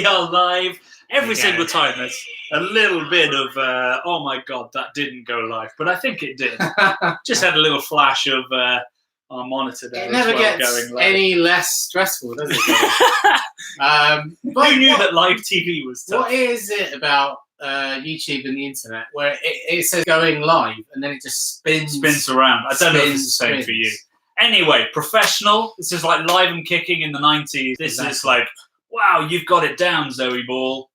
We are live every single time. There's a little bit of, oh my God, that didn't go live. But I think it did. Just had a little flash of our monitor there. It never gets going live. any less stressful, does it? But who knew that live TV was tough? What is it about YouTube and the internet where it says going live and then it just spins around? I don't know if it's the same for you. Anyway, professional. This is like live and kicking in the 90s. This is like, wow, you've got it down, Zoe Ball.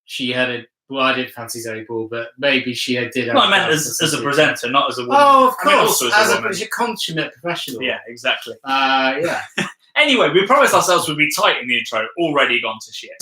She had it. Well, I did fancy Zoe Ball, but maybe she did. No, I meant as a presenter, not as a woman. Oh, of course. I mean, also as a consummate professional. Yeah, exactly. Yeah. Anyway, we promised ourselves we'd be tight in the intro. Already gone to shit.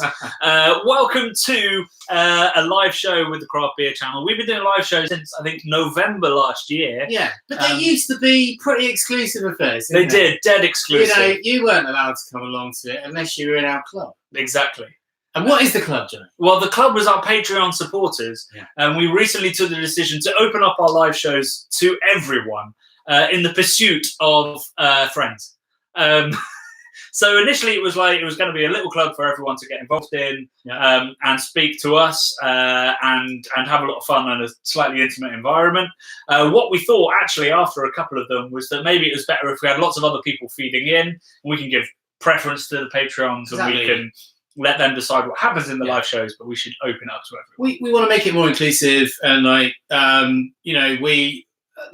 Welcome to a live show with the Craft Beer Channel. We've been doing live shows since, I think, November last year. Yeah, but they used to be pretty exclusive affairs. They did, dead exclusive. You know, you weren't allowed to come along to it unless you were in our club. Exactly. And what is the club, Johnny? Well, the club was our Patreon supporters. Yeah. And we recently took the decision to open up our live shows to everyone in the pursuit of friends. So initially it was going to be a little club for everyone to get involved in and speak to us and have a lot of fun in a slightly intimate environment. What we thought actually after a couple of them was that maybe it was better if we had lots of other people feeding in and we can give preference to the Patreons and we can let them decide what happens in the live shows, but we should open up to everyone. We want to make it more inclusive and the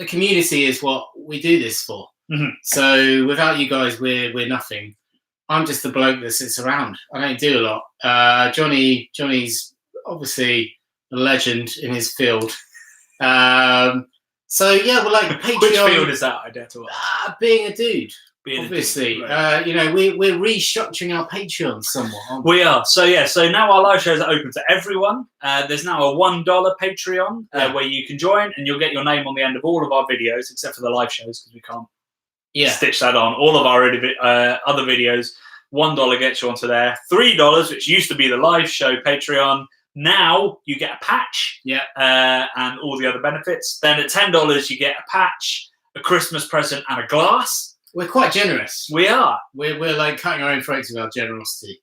community is what we do this for. Mm-hmm. So without you guys, we're nothing. I'm just the bloke that sits around. I don't do a lot. Johnny's obviously a legend in his field. So yeah, we're like Patreon. Which field is that? I dare to ask. Being a dude. Obviously, dude, right. We're restructuring our Patreon somewhat. Aren't we? We are. So now our live shows are open to everyone. There's now a $1 Patreon where you can join, and you'll get your name on the end of all of our videos, except for the live shows because we can't stitch that on. All of our other videos, $1 gets you onto there. $3, which used to be the live show Patreon, now you get a patch, and all the other benefits. Then at $10 you get a patch, a Christmas present, and a glass. We're quite generous. We are. We're like cutting our own throats with our generosity.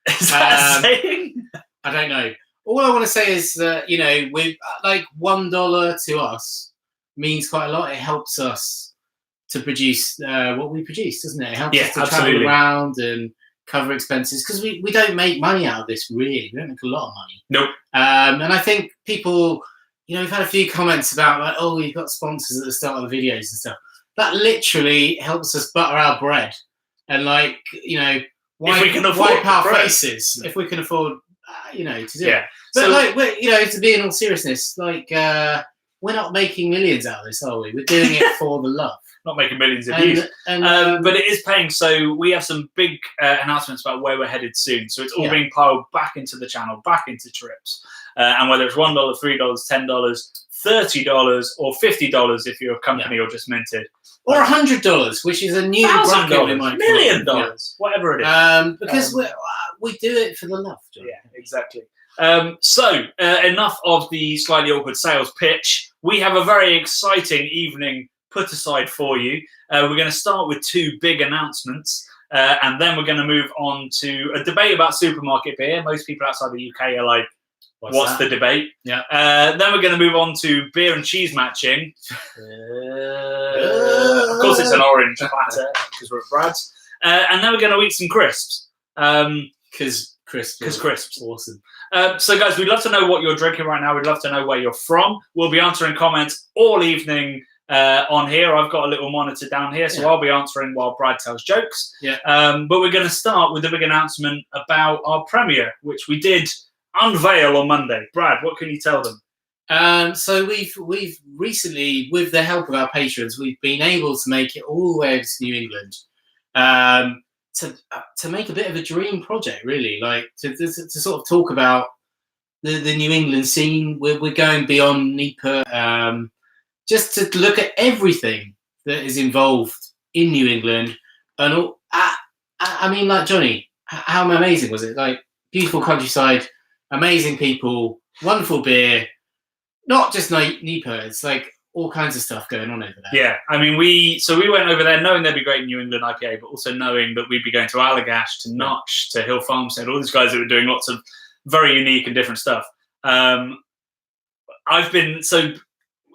Is that a saying? I don't know. All I want to say is that we like $1 to us means quite a lot. It helps us to produce what we produce, doesn't it? It helps us to travel around and cover expenses because we don't make money out of this, really. We don't make a lot of money. Nope. And I think people, we've had a few comments about like, oh, we've got sponsors at the start of the videos and stuff. That literally helps us butter our bread and wipe our faces if we can afford, to do it. But to be in all seriousness, we're not making millions out of this, are we? We're doing it for the love. Not making millions of views. But it is paying. So we have some big announcements about where we're headed soon. So it's all being piled back into the channel, back into trips. And whether it's $1, $3, $10, $30 or $50 if you're a company or just minted. Or $100, which is a new bracket in my $1 million, whatever it is. Because we do it for the love, John. Yeah, exactly. So enough of the slightly awkward sales pitch. We have a very exciting evening put aside for you. We're going to start with two big announcements. And then we're going to move on to a debate about supermarket beer. Most people outside the UK are like, What's the debate? Yeah. Then we're going to move on to beer and cheese matching. Of course, it's an orange platter because we're at Brad's. And then we're going to eat some crisps. Because crisps. Awesome. So, guys, we'd love to know what you're drinking right now. We'd love to know where you're from. We'll be answering comments all evening on here. I've got a little monitor down here, so I'll be answering while Brad tells jokes. Yeah. But we're going to start with a big announcement about our premiere, which we did unveil on Monday. Brad, what can you tell them? So we've recently, with the help of our patrons, we've been able to make it all the way over to New England to make a bit of a dream project, really, like to sort of talk about the New England scene. We're going beyond NEPA, just to look at everything that is involved in New England. And I mean, like Johnny, how amazing was it? Like beautiful countryside. Amazing people, wonderful beer, not just NEPA. It's like all kinds of stuff going on over there. Yeah, I mean, we went over there knowing there'd be great New England IPA, but also knowing that we'd be going to Allagash, to Notch, to Hill Farmstead, all these guys that were doing lots of very unique and different stuff.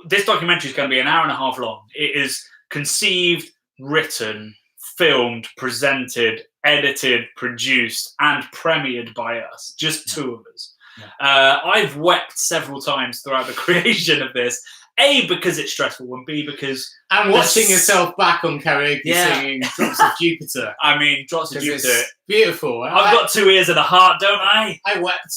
This documentary is going to be an hour and a half long. It is conceived, written, filmed, presented, edited, produced, and premiered by us, just two of us. Yeah. I've wept several times throughout the creation of this. A, because it's stressful, and B, because... And watching yourself back on karaoke singing Drops of Jupiter. I mean, Drops of Jupiter. Beautiful. I've got 2 ears and a heart, don't I? I wept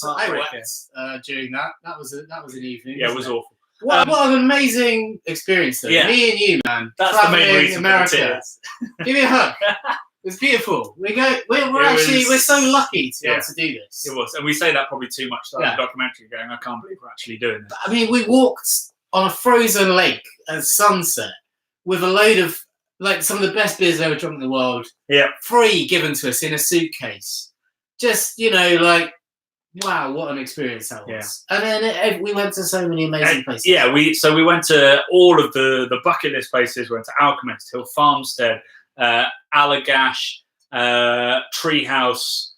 during that. That was an evening. Yeah, it was awful. What an amazing experience, though. Yeah. Me and you, man. That's the main reason America. Give me a hug. It was beautiful. We're so lucky to be able to do this. It was. And we say that probably too much throughout the documentary, going, I can't believe we're actually doing this. I mean, we walked on a frozen lake at sunset with a load of some of the best beers I've ever drunk in the world. Yeah. Free given to us in a suitcase. Just, wow, what an experience that was. Yeah. And then we went to so many amazing places. Yeah, we went to all of the bucket list places. We went to Alchemist, Hill Farmstead, Allagash, Treehouse.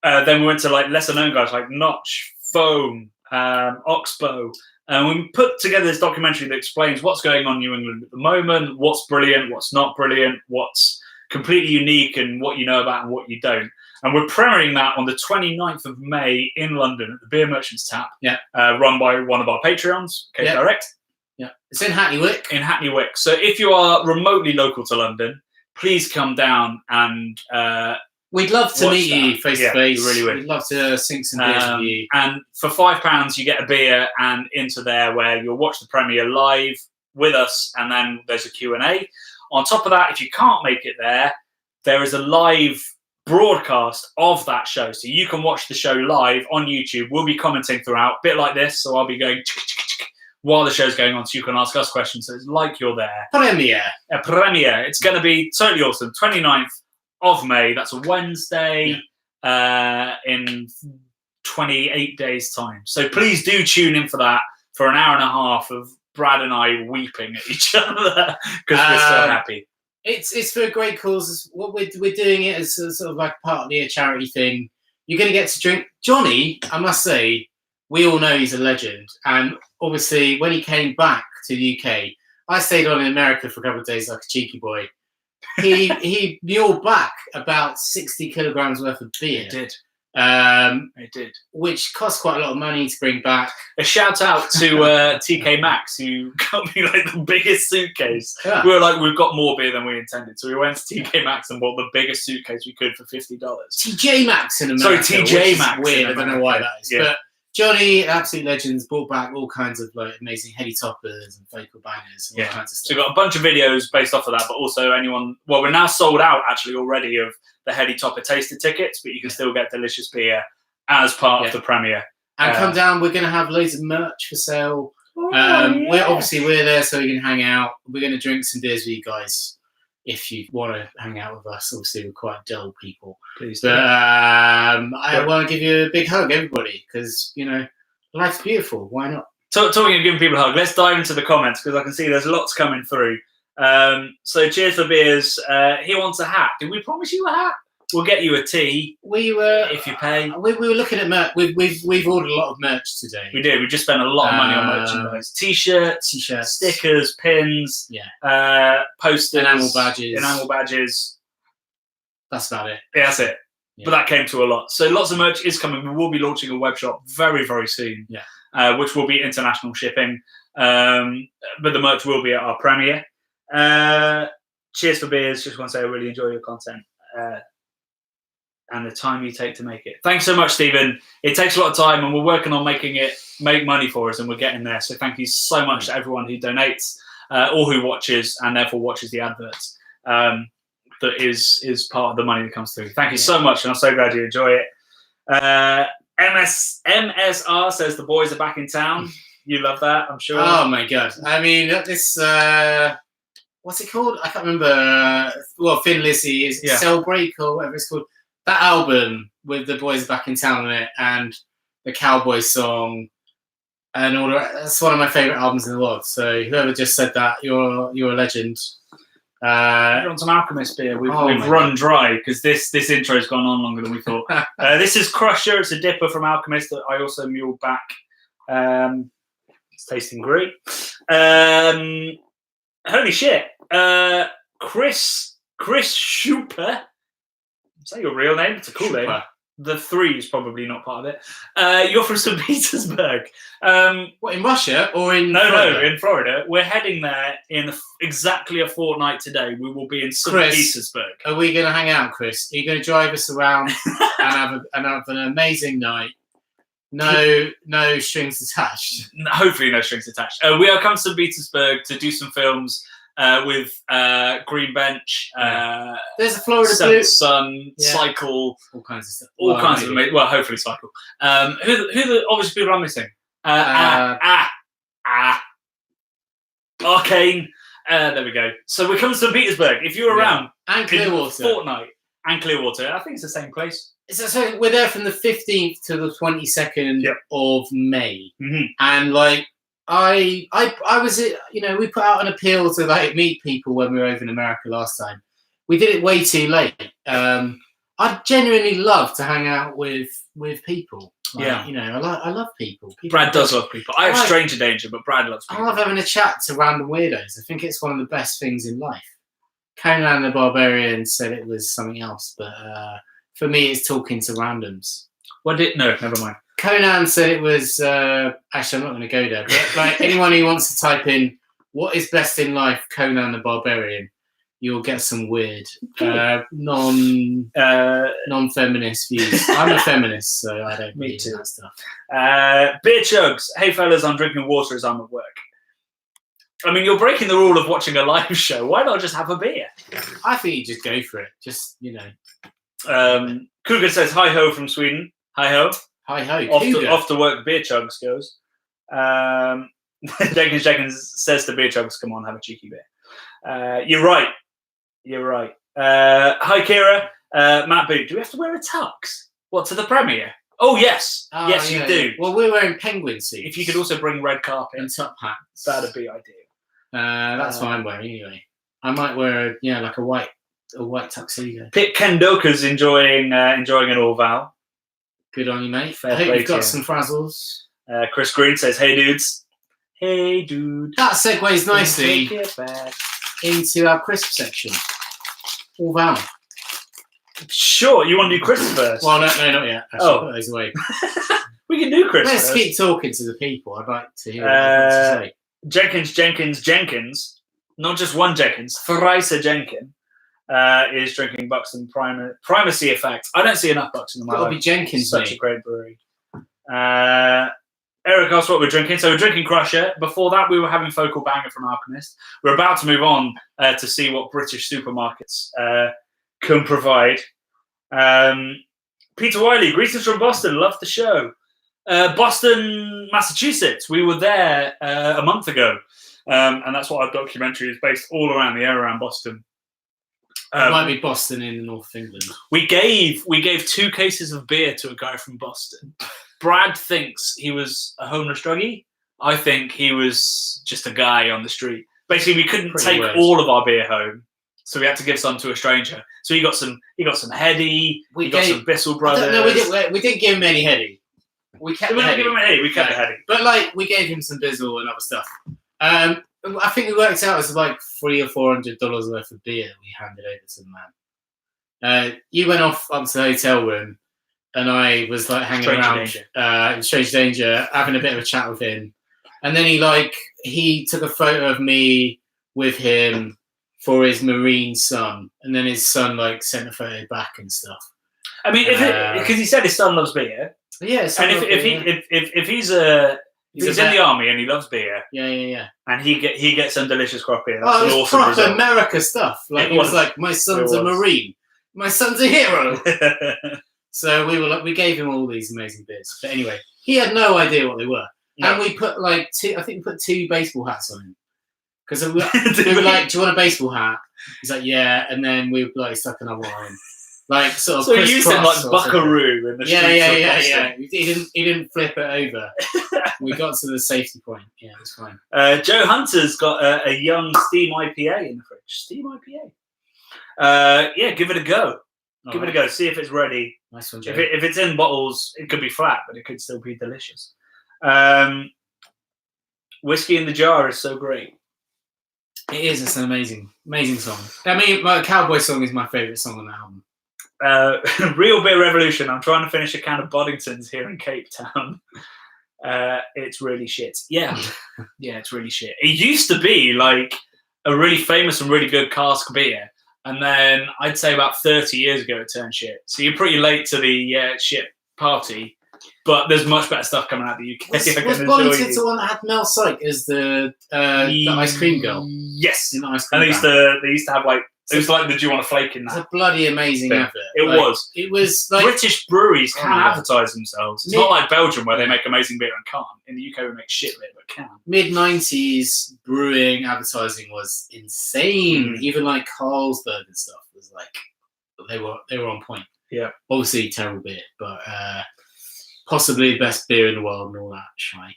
Then we went to lesser known guys like Notch, Foam, Oxbow. And we put together this documentary that explains what's going on in New England at the moment, what's brilliant, what's not brilliant, what's completely unique, and what you know about and what you don't. And we're premiering that on the 29th of May in London at the Beer Merchants Tap, run by one of our Patreons, Case Direct. Yeah, it's in Hackney Wick. In Hackney Wick. So if you are remotely local to London, please come down and... we'd love to meet you face to face. We really would. We'd love to sink some beers with you. And for £5, you get a beer and into there where you'll watch the premiere live with us, and then there's a Q&A. On top of that, if you can't make it there is a live broadcast of that show. So you can watch the show live on YouTube. We'll be commenting throughout, a bit like this. So I'll be going while the show's going on, so you can ask us questions. So it's like you're there. Premiere. A premiere. It's going to be totally awesome. 29th of May. That's a Wednesday in 28 days' time. So please do tune in for that, for an hour and a half of Brad and I weeping at each other because we're so happy. It's for a great cause. What we're doing it as sort of like part of the charity thing. You're going to get to drink. Johnny, I must say, we all know he's a legend. And obviously, when he came back to the UK, I stayed on in America for a couple of days like a cheeky boy. He muled back about 60 kilograms worth of beer. It did. It did. Which cost quite a lot of money to bring back. A shout out to TK Maxx, who got me the biggest suitcase. Yeah. We were like, we've got more beer than we intended. So we went to TK Maxx and bought the biggest suitcase we could for $50. TJ Maxx in America. Sorry, TJ Maxx. Weird. I don't know why that is. Yeah. But Johnny, absolute legends, brought back all kinds of amazing heady toppers and vocal bangers and all kinds of stuff. So we've got a bunch of videos based off of that, but also we're now sold out actually already of the heady topper taster tickets, but you can still get delicious beer as part of the premiere. And come down, we're going to have loads of merch for sale. We're there so we can hang out. We're going to drink some beers with you guys. If you want to hang out with us, obviously we're quite dull people. Please do. But I want to give you a big hug, everybody, because, life's beautiful. Why not? Talking of giving people a hug, let's dive into the comments, because I can see there's lots coming through. So cheers for beers. He wants a hat. Did we promise you a hat? We'll get you a tee. We were, if you pay. We were looking at merch. We've ordered a lot of merch today. We did. We just spent a lot of money on merchandise. T-shirts, stickers, pins, posters, enamel badges. That's about it. Yeah, that's it. Yeah. But that came to a lot. So lots of merch is coming. We will be launching a web shop very, very soon. Yeah. Which will be international shipping. But the merch will be at our premiere. Cheers for beers. Just want to say I really enjoy your content. And the time you take to make it. Thanks so much, Stephen. It takes a lot of time, and we're working on making it make money for us, and we're getting there. So thank you so much to everyone who donates or who watches and therefore watches the adverts. That is part of the money that comes through. Thank you so much, and I'm so glad you enjoy it. MSR says the boys are back in town. You love that, I'm sure. Oh my god! I mean, this what's it called? I can't remember. Thin Lizzy is Cellbreak or whatever it's called. That album with the boys back in town on it and the Cowboy song, and all that. That's one of my favorite albums in the world. So whoever just said that, you're a legend. We're on some Alchemist beer. We've run dry because this intro's gone on longer than we thought. This is Crusher. It's a dipper from Alchemist that I also muled back. It's tasting great. Holy shit. Chris Schuper. Is that your real name? It's a cool name. The 3 is probably not part of it. You're from St. Petersburg. What, in Russia or in Florida? No, in Florida. We're heading there in exactly a fortnight today. We will be in St. Petersburg. Are we going to hang out, Chris? Are you going to drive us around and have an amazing night? No strings attached. Hopefully no strings attached. We are coming to St. Petersburg to do some films with Green Bench. There's a Florida Blue Sun, Cycle, all kinds of stuff. All kinds of amazing. Well, hopefully Cycle. Who the obvious people I'm missing? Arcane. There we go. So we're coming to St. Petersburg. If you're around, and Clearwater, Fortnite, and Clearwater, I think it's the same place. So we're there from the 15th to the 22nd of May, and like. I was, we put out an appeal to like meet people when we were over in America last time. We did it way too late. I genuinely love to hang out with people. Like, I love people. Brad does love people. I have stranger danger, but Brad loves people. I love having a chat to random weirdos. I think it's one of the best things in life. Conan the Barbarian said it was something else, but for me, it's talking to randoms. No, never mind. Conan said it was, actually I'm not going to go there, but like anyone who wants to type in what is best in life, Conan the Barbarian, you'll get some weird, non-feminist views. I'm a feminist, so I don't believe in that stuff. Beer chugs. Hey fellas, I'm drinking water as I'm at work. I mean, you're breaking the rule of watching a live show. Why not just have a beer? I think you just go for it. Just, Cougar says, hi ho from Sweden. Hi ho. Hi ho. Off to work, beer chugs goes. Jenkins says to beer chugs, come on, have a cheeky beer. You're right. Hi, Kira. Matt Boot, do we have to wear a tux? What, to the premiere? Oh, yes. Yes, you do. Yeah. Well, we're wearing penguin suits. If you could also bring red carpet and top hats. That'd be ideal. That's what I'm wearing anyway. I might wear, like a white tuxedo. Pit Kendoka's enjoying an Orval. Good on you, mate. I hope you've got some frazzles. Chris Green says, hey, dudes. Hey, dude. That segues nicely into our crisp section. Orval. Sure, you want to do crisp first? Well, no, not yet. Actually, put those away. We can do crisp Let's first. keep talking to the people. I'd like to hear what you have to say. Jenkins, not just one Jenkins, Theresa Jenkins, is drinking Buxton Primacy Effect. I don't see enough Buxton in my life. It'll be Jenkins, such a great brewery. Eric asked what we're drinking. So we're drinking Crusher. Before that, we were having Focal Banger from Alchemist. We're about to move on to see what British supermarkets can provide. Peter Wiley, greetings from Boston. Love the show. Boston, Massachusetts. We were there a month ago. And that's what our documentary is based all around the area around Boston. It might be Boston in the north of England. We gave 2 cases of beer to a guy from Boston. Brad thinks he was a homeless druggie. I think he was just a guy on the street. Basically, we couldn't take all of our beer home, so we had to give some to a stranger. So he got some Heady. We got some Bissell Brothers. No, we didn't give him any Heady. We kept the Heady. We kept the Heady. But we gave him some Bissell and other stuff. I think we worked out as like $300 or $400 worth of beer that we handed over to the man. You went off up to the hotel room, and I was like hanging around in Strange Danger, having a bit of a chat with him. And then he took a photo of me with him for his Marine son, and then his son sent a photo back and stuff. I mean, because he said his son loves beer. Yeah, and if he's in the army and he loves beer, yeah, and he gets some delicious crop beer. That's an awesome proper result. America stuff. It was like, my son's a Marine, my son's a hero. So we gave him all these amazing beers. But anyway, he had no idea what they were, and we put I think we put 2 baseball hats on him because we were like, "Do you want a baseball hat?" He's like, "Yeah," and then we stuck another one on. like sort of. So he used him like crisscross or Buckaroo in the Yeah, streets of yeah. Boston. He didn't flip it over. We got to the safety point. Yeah, it's fine. Joe Hunter's got a young Steam IPA in the fridge. Steam IPA. Yeah, give it a go. Give it a go. See if it's ready. Nice one, Joe. If it's in bottles, it could be flat, but it could still be delicious. Whiskey in the Jar is so great. It is. It's an amazing song. I mean, my Cowboy song is my favourite song on the album. Real Beer Revolution. I'm trying to finish a can of Boddingtons here in Cape Town. It's really shit. Yeah, yeah, it's really shit. It used to be like a really famous and really good cask beer, and then I'd say about 30 years ago it turned shit. So you're pretty late to the shit party, but there's much better stuff coming out of the UK. Was Boddington's the one that had Mel Syke as the ice cream girl? Yes, In the ice cream and they used to have like. It was like the Do You Want a Flake in It's that. a bloody amazing thing. advert. It was. It was like British breweries can yeah. advertise themselves. It's not like Belgium where they make amazing beer and can't. In the UK we make shit beer but can. mid-90s brewing advertising was insane. Even like Carlsberg and stuff was like they were on point. Yeah. Obviously terrible beer, but possibly the best beer in the world and all that shite.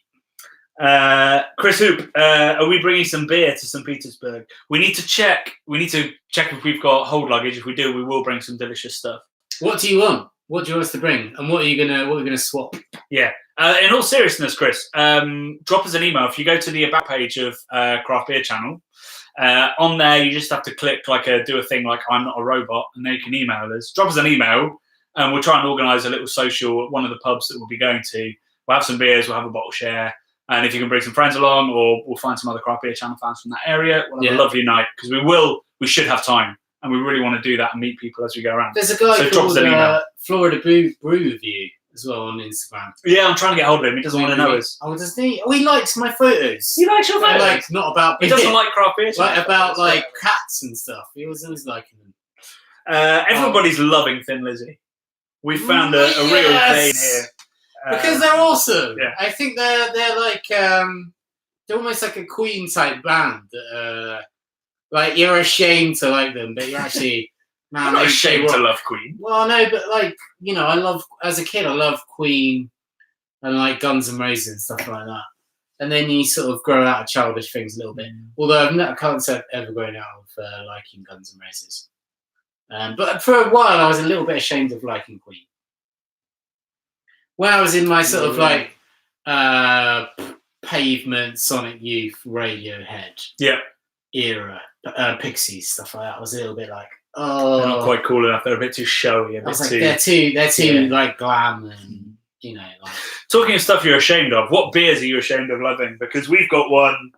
Chris Hoop, are we bringing some beer to St. Petersburg? We need to check if we've got hold luggage. If we do, we will bring some delicious stuff. What do you want? What do you want us to bring? And what are you gonna swap? Yeah. In all seriousness, Chris, drop us an email. If you go to the about page of Craft Beer Channel, on there you just have to click do a thing like I'm not a robot, and then you can email us. Drop us an email, and we'll try and organise a little social at one of the pubs that we'll be going to. We'll have some beers. We'll have a bottle share. And if you can bring some friends along, or we'll find some other Craft Beer Channel fans from that area, we'll have a lovely night, because we should have time, and we really want to do that and meet people as we go around. There's a guy called Florida Brew Review as well on Instagram. Yeah, I'm trying to get hold of him. He doesn't want to know us. Oh, doesn't he? Oh, he likes my photos. He likes your photos? Like, not about beer. He doesn't like Craft Beer Channel. Like, about like cats and stuff. He was always liking them. Everybody's loving Thin Lizzy. We found a real vein here. Because they're awesome. Yeah. I think they're like they're almost like a Queen type band. Like you're ashamed to like them, but you're actually I'm not ashamed to love Queen. Well, no, but like as a kid, I loved Queen and like Guns N' Roses and stuff like that. And then you sort of grow out of childish things a little bit. Although I can't say I've ever grown out of liking Guns N' Roses. But for a while, I was a little bit ashamed of liking Queen. When I was in my sort of like Pavement, Sonic Youth, Radiohead era, Pixies, stuff like that, I was a little bit like, oh, they're not quite cool enough. They're a bit too showy. I was like, they're too like glam and like. Talking of stuff you're ashamed of, what beers are you ashamed of loving? Because we've got one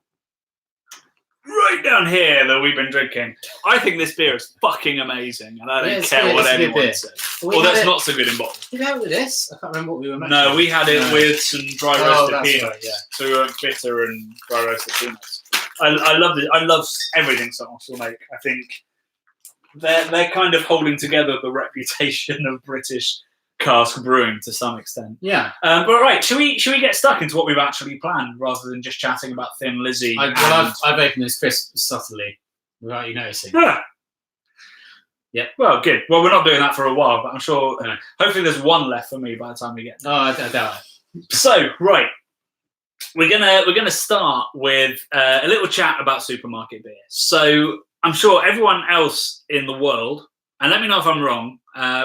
right down here that we've been drinking. I think this beer is fucking amazing, and I don't care what anyone says. Well, that's not so good in bottle. Did we have it with this? I can't remember what we were making. No, we had it with some dry roasted peanuts. Right, yeah. So we were bitter and dry roasted peanuts. I love it. I love everything Summer will make. I think they're kind of holding together the reputation of British cask brewing to some extent. Yeah. But right, should we get stuck into what we've actually planned rather than just chatting about Thin Lizzy? I've opened this crisp subtly without you noticing. Yeah. Yeah. Well, good. Well, we're not doing that for a while, but I'm sure. Hopefully, there's one left for me by the time we get there. Oh, I doubt it. So, right, we're gonna start with a little chat about supermarket beer. So, I'm sure everyone else in the world, and let me know if I'm wrong.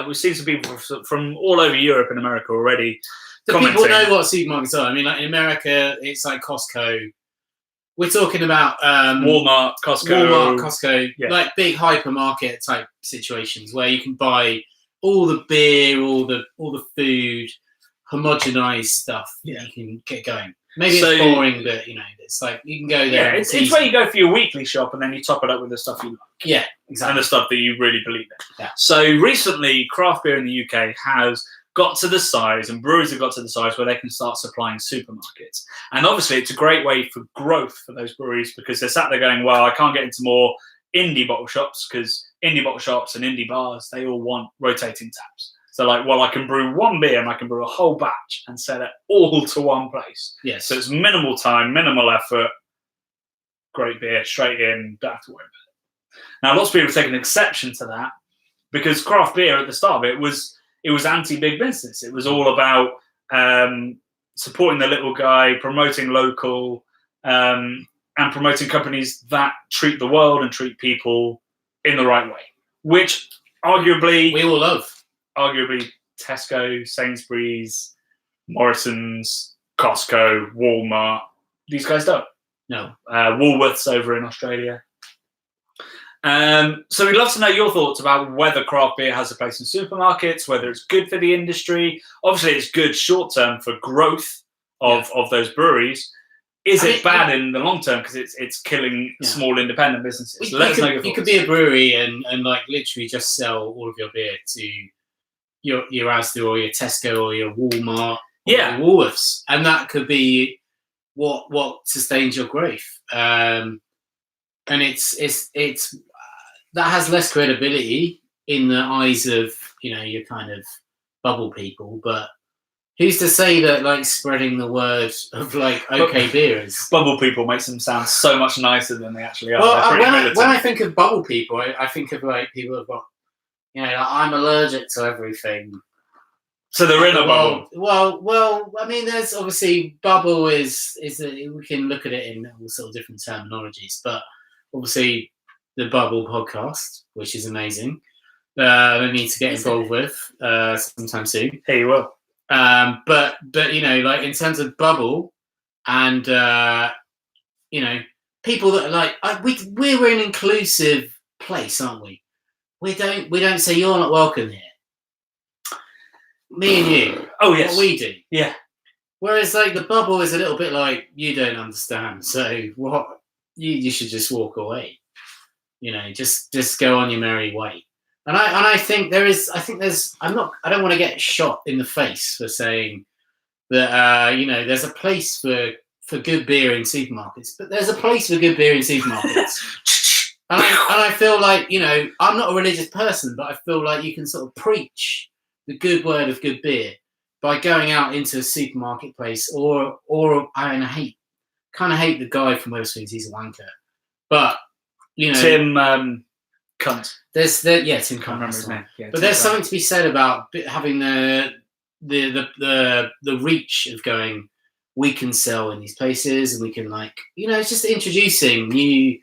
We've seen some people from all over Europe and America already. Do people know what supermarkets are? I mean, like in America, it's like Costco. We're talking about Walmart, Costco, like big hypermarket type situations where you can buy all the beer, all the food, homogenized stuff. Yeah, you can get going. Maybe it's boring, but it's like you can go there. Yeah, it's where you go for your weekly shop, and then you top it up with the stuff you like. Yeah, exactly. And the stuff that you really believe in. Yeah. So recently, craft beer in the UK has got to the size, and breweries have got to the size where they can start supplying supermarkets. And obviously, it's a great way for growth for those breweries because they're sat there going, well, I can't get into more indie bottle shops because indie bottle shops and indie bars, they all want rotating taps. So like, well, I can brew one beer and I can brew a whole batch and sell it all to one place. Yes. So it's minimal time, minimal effort, great beer, straight in, don't have to worry about it. Now, lots of people have taken exception to that because craft beer at the start of it was anti-big business. It was all about supporting the little guy, promoting local, and promoting companies that treat the world and treat people in the right way, which arguably we all love. Arguably, Tesco, Sainsbury's, Morrison's, Costco, Walmart, these guys don't. No. Woolworths over in Australia. So we'd love to know your thoughts about whether craft beer has a place in supermarkets, whether it's good for the industry. Obviously, it's good short term for growth of those breweries. Is it bad in the long term because it's killing small independent businesses? Let us know your thoughts. You could be a brewery and like literally just sell all of your beer to your Asda or your Tesco or your Walmart or your Woolworths, and that could be what sustains your growth. And it's that has less credibility in the eyes of your kind of bubble people, but who's to say that like spreading the word of like okay beers? Bubble people makes them sound so much nicer than they actually are. Well, when I think of bubble people, I think of like people who've got like, I'm allergic to everything. So they're in a bubble. Well. I mean, there's obviously bubble is we can look at it in all sort of different terminologies, but obviously the Bubble podcast, which is amazing. I need to get involved with sometime soon. Hey, you will. But like in terms of bubble, and people that are like we're an inclusive place, aren't we? We don't say you're not welcome here. Me and you. Oh yes, what we do. Yeah. Whereas like the bubble is a little bit like you don't understand, so what you should just walk away. Just go on your merry way. And I think there's I don't want to get shot in the face for saying that there's a place for good beer in supermarkets, but there's a place for good beer in supermarkets. and I feel like I'm not a religious person, but I feel like you can sort of preach the good word of good beer by going out into a supermarket place or I hate the guy from Wetherspoons, he's a wanker, but Tim Cunt. There's Tim Cunt. Remember his name. Yeah, but there's something to be said about having the reach of going. We can sell in these places, and we can it's just introducing new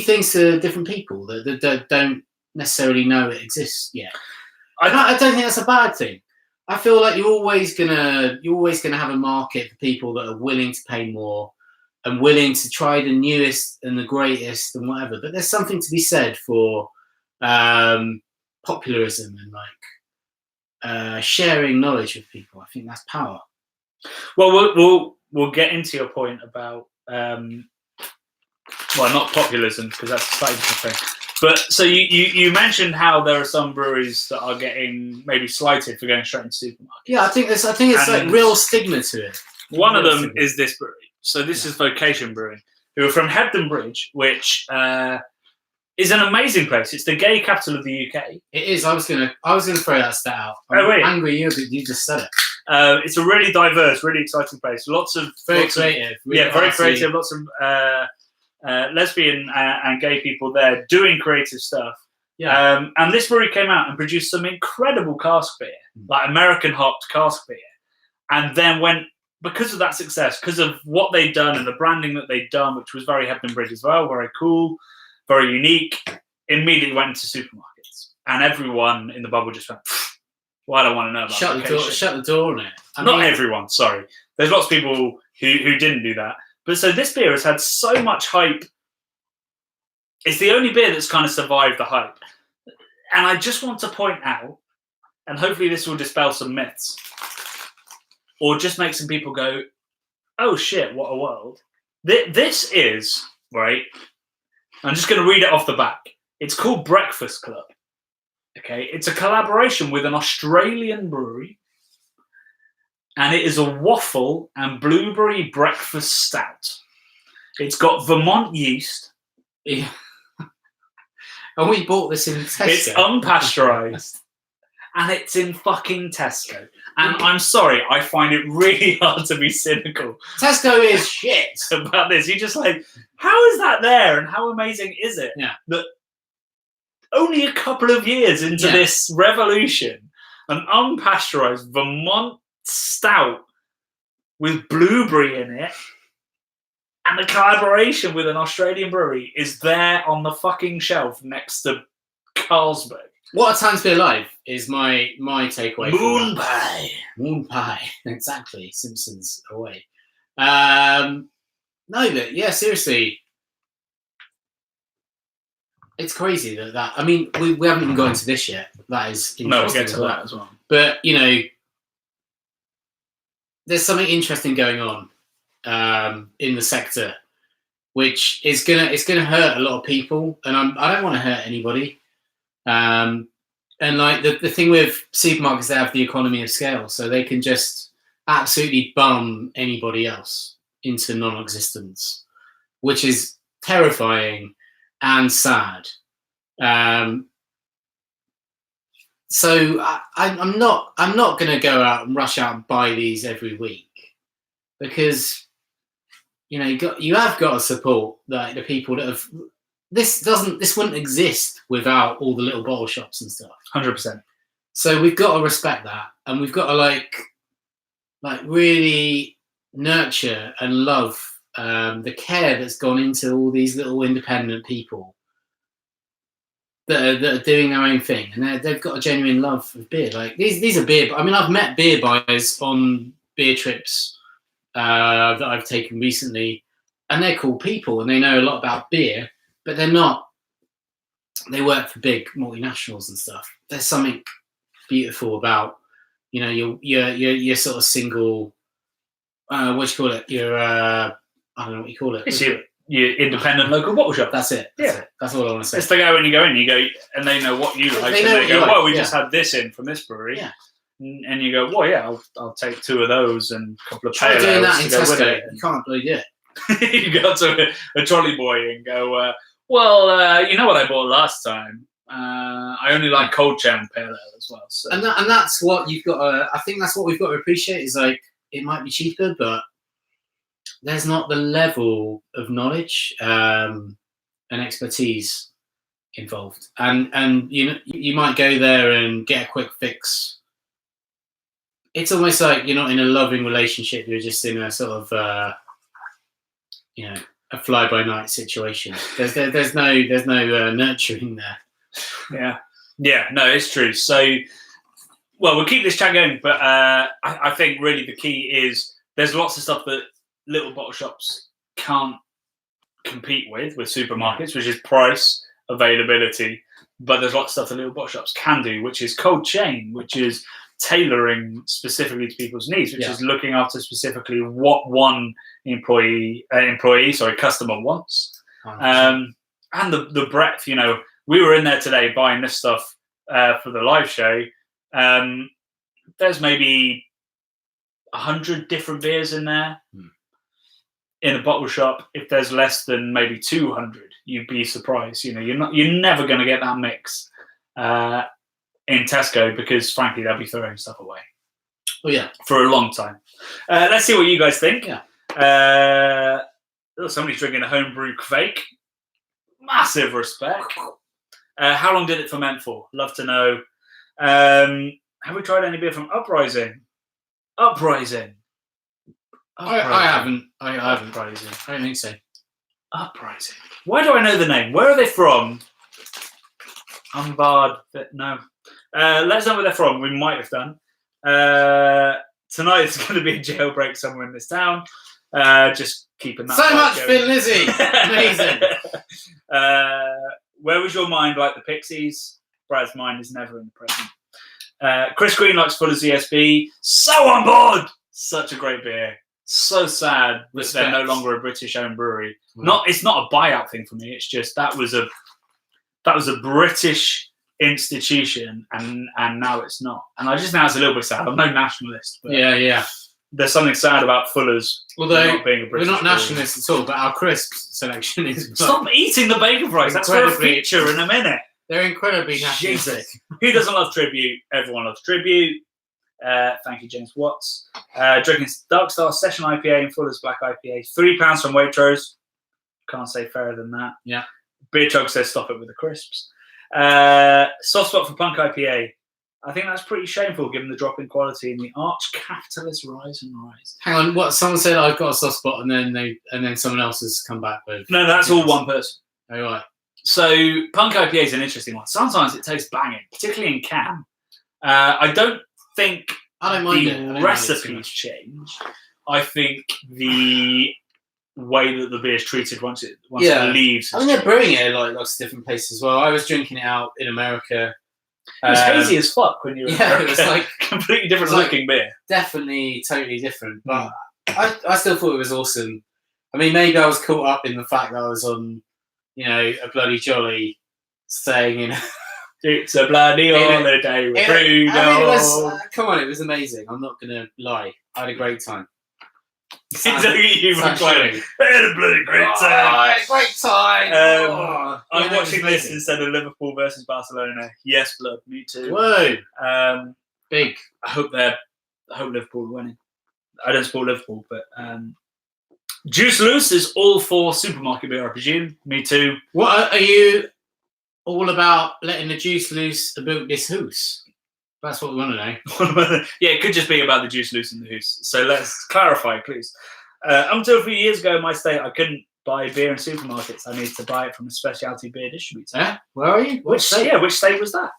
things to different people that don't necessarily know it exists yet. I don't think that's a bad thing. I feel like you're always gonna have a market for people that are willing to pay more and willing to try the newest and the greatest and whatever. But there's something to be said for popularism and sharing knowledge with people. I think that's power. Well, we'll get into your point about not populism, because that's a slightly different thing. But so you mentioned how there are some breweries that are getting maybe slighted for going straight into supermarkets. Yeah, I think it's like real stigma to it. One of them is this brewery. So this is Vocation Brewing, who are from Hebden Bridge, which is an amazing place. It's the gay capital of the UK. It is. I was gonna throw that stat out. I'm angry you just said it. It's a really diverse, really exciting place. Very creative. Very creative. Lots of lesbian and gay people there doing creative stuff. Yeah. And this brewery came out and produced some incredible cask beer, like American hopped cask beer, and then went, because of that success, because of what they'd done and the branding that they'd done, which was very Hebden Bridge as well, very cool, very unique, immediately went into supermarkets. And everyone in the bubble just went, well, I don't want to know about Shut the door on it. Not everyone, sorry. There's lots of people who didn't do that. But so this beer has had so much hype. It's the only beer that's kind of survived the hype. And I just want to point out, and hopefully this will dispel some myths, or just make some people go, oh shit, what a world. This is, right, I'm just going to read it off the back. It's called Breakfast Club. Okay, it's a collaboration with an Australian brewery, and it is a waffle and blueberry breakfast stout. It's got Vermont yeast. Yeah. And we bought this in Tesco. It's unpasteurized. And it's in fucking Tesco. And I'm sorry, I find it really hard to be cynical. Tesco is shit about this. You're just like, how is that there? And how amazing is it? Yeah. That only a couple of years into this revolution, an unpasteurized Vermont stout with blueberry in it, and a collaboration with an Australian brewery is there on the fucking shelf next to Carlsberg. What a time to be alive is my takeaway. Moon pie. Moon pie. Exactly. Simpsons away. No, but yeah, seriously. It's crazy that I mean, we haven't even got into this yet. That is interesting. No, we'll get to that as well. But, you know, there's something interesting going on in the sector, which is gonna hurt a lot of people, and I don't want to hurt anybody. And like the thing with supermarkets, they have the economy of scale, so they can just absolutely bum anybody else into non-existence, which is terrifying and sad. So I'm not going to go out and rush out and buy these every week, because you know you have got to support like the people that have. This wouldn't exist without all the little bottle shops and stuff. 100%. So we've got to respect that, and we've got to like really nurture and love the care that's gone into all these little independent people that are doing their own thing, and they've got a genuine love of beer. Like these are beer. I mean, I've met beer buyers on beer trips that I've taken recently, and they're cool people, and they know a lot about beer. But they're not. They work for big multinationals and stuff. There's something beautiful about, you know, your sort of single. What do you call it? Your I don't know what you call it. It's your independent local bottle shop. That's it. That's all I want to say. It's the guy when you go in, and they know what you like. They and know they go, what you well, like, we just had this in from this brewery. Yeah. And you go, well, yeah, I'll take 2 of those and a couple of Try pale doing ales that in to go with Tesco. it. You can't bloody do it. You go to a trolley boy and go, you know what I bought last time? I only like cold chair and pale ale as well. So. And that's what you've got to, I think that's what we've got to appreciate is like, it might be cheaper, but there's not the level of knowledge and expertise involved. And you might go there and get a quick fix. It's almost like you're not in a loving relationship. You're just in a sort of, a fly-by-night situation. There's no nurturing there. Yeah. No, it's true. So, well, we'll keep this chat going, but I think really the key is there's lots of stuff that little bottle shops can't compete with supermarkets, which is price, availability. But there's lots of stuff that little bottle shops can do, which is cold chain, which is tailoring specifically to people's needs, which is looking after specifically what one customer wants. And the breadth, we were in there today buying this stuff for the live show. There's maybe 100 different beers in there. In a bottle shop, if there's less than maybe 200, you'd be surprised. You're never going to get that mix in Tesco, because frankly they'll be throwing stuff away. Oh yeah, for a long time. Let's see what you guys think. Somebody's drinking a homebrew fake. Massive respect. How long did it ferment for? Love to know. Have we tried any beer from Uprising? Uprising. I haven't. I haven't. Uprising. I don't think so. Uprising. Why do I know the name? Where are they from? Unbarred. No. Let us know where they're from. We might have done. Tonight is going to be a jailbreak somewhere in this town. Just keeping that. So much going. Finn Lizzy. Amazing. Where was your mind like the Pixies? Brad's mind is never in the present. Chris Green likes Fuller's ESB. So on board. Such a great beer. So sad that they're no longer a British-owned brewery. It's not a buyout thing for me. It's just that was a British institution, and now it's not. And I just now it's a little bit sad. I'm no nationalist, but yeah. There's something sad about Fuller's. Although not being a British we're not brewery. nationalists at all, but our crisps selection is. Stop eating the bacon fries. That's for a feature in a minute. They're incredibly nationalistic. Who doesn't love tribute? Everyone loves tribute. Thank you, James Watts. Drinking Dark Star Session IPA and Fuller's Black IPA. £3 from Waitrose. Can't say fairer than that. Yeah. Beer Chug says stop it with the crisps. Soft spot for Punk IPA. I think that's pretty shameful given the drop in quality and the arch capitalist rise and rise. Hang on, what? Someone said I've got a soft spot, and then someone else has come back with. No, that's all one person. Oh, right. So Punk IPA is an interesting one. Sometimes it tastes banging, particularly in can. I don't think the recipes change. I think the way that the beer is treated once it leaves. I mean, they're brewing it like lots of different places as well. I was drinking it out in America. It was hazy as fuck when you were in America. It was like completely different looking beer. Definitely, totally different. But I still thought it was awesome. I mean, maybe I was caught up in the fact that I was on, a bloody jolly, staying in. It's a bloody holiday with come on, it was amazing. I'm not gonna lie. I had a great time. You were complaining. I had a bloody great time. I had a great time. I'm watching this instead of Liverpool versus Barcelona. Yes, blood. Me too. Whoa. Big. I hope Liverpool are winning. I don't support Liverpool, but Juice Loose is all for supermarket beer, I presume. Me too. What are you all about? Letting the juice loose about this hoose? That's what we want to know. Yeah, it could just be about the juice loose in the hoose. So let's clarify, please. Until a few years ago in my state, I couldn't buy beer in supermarkets. I needed to buy it from a specialty beer distributor. Where are you? Which state was that?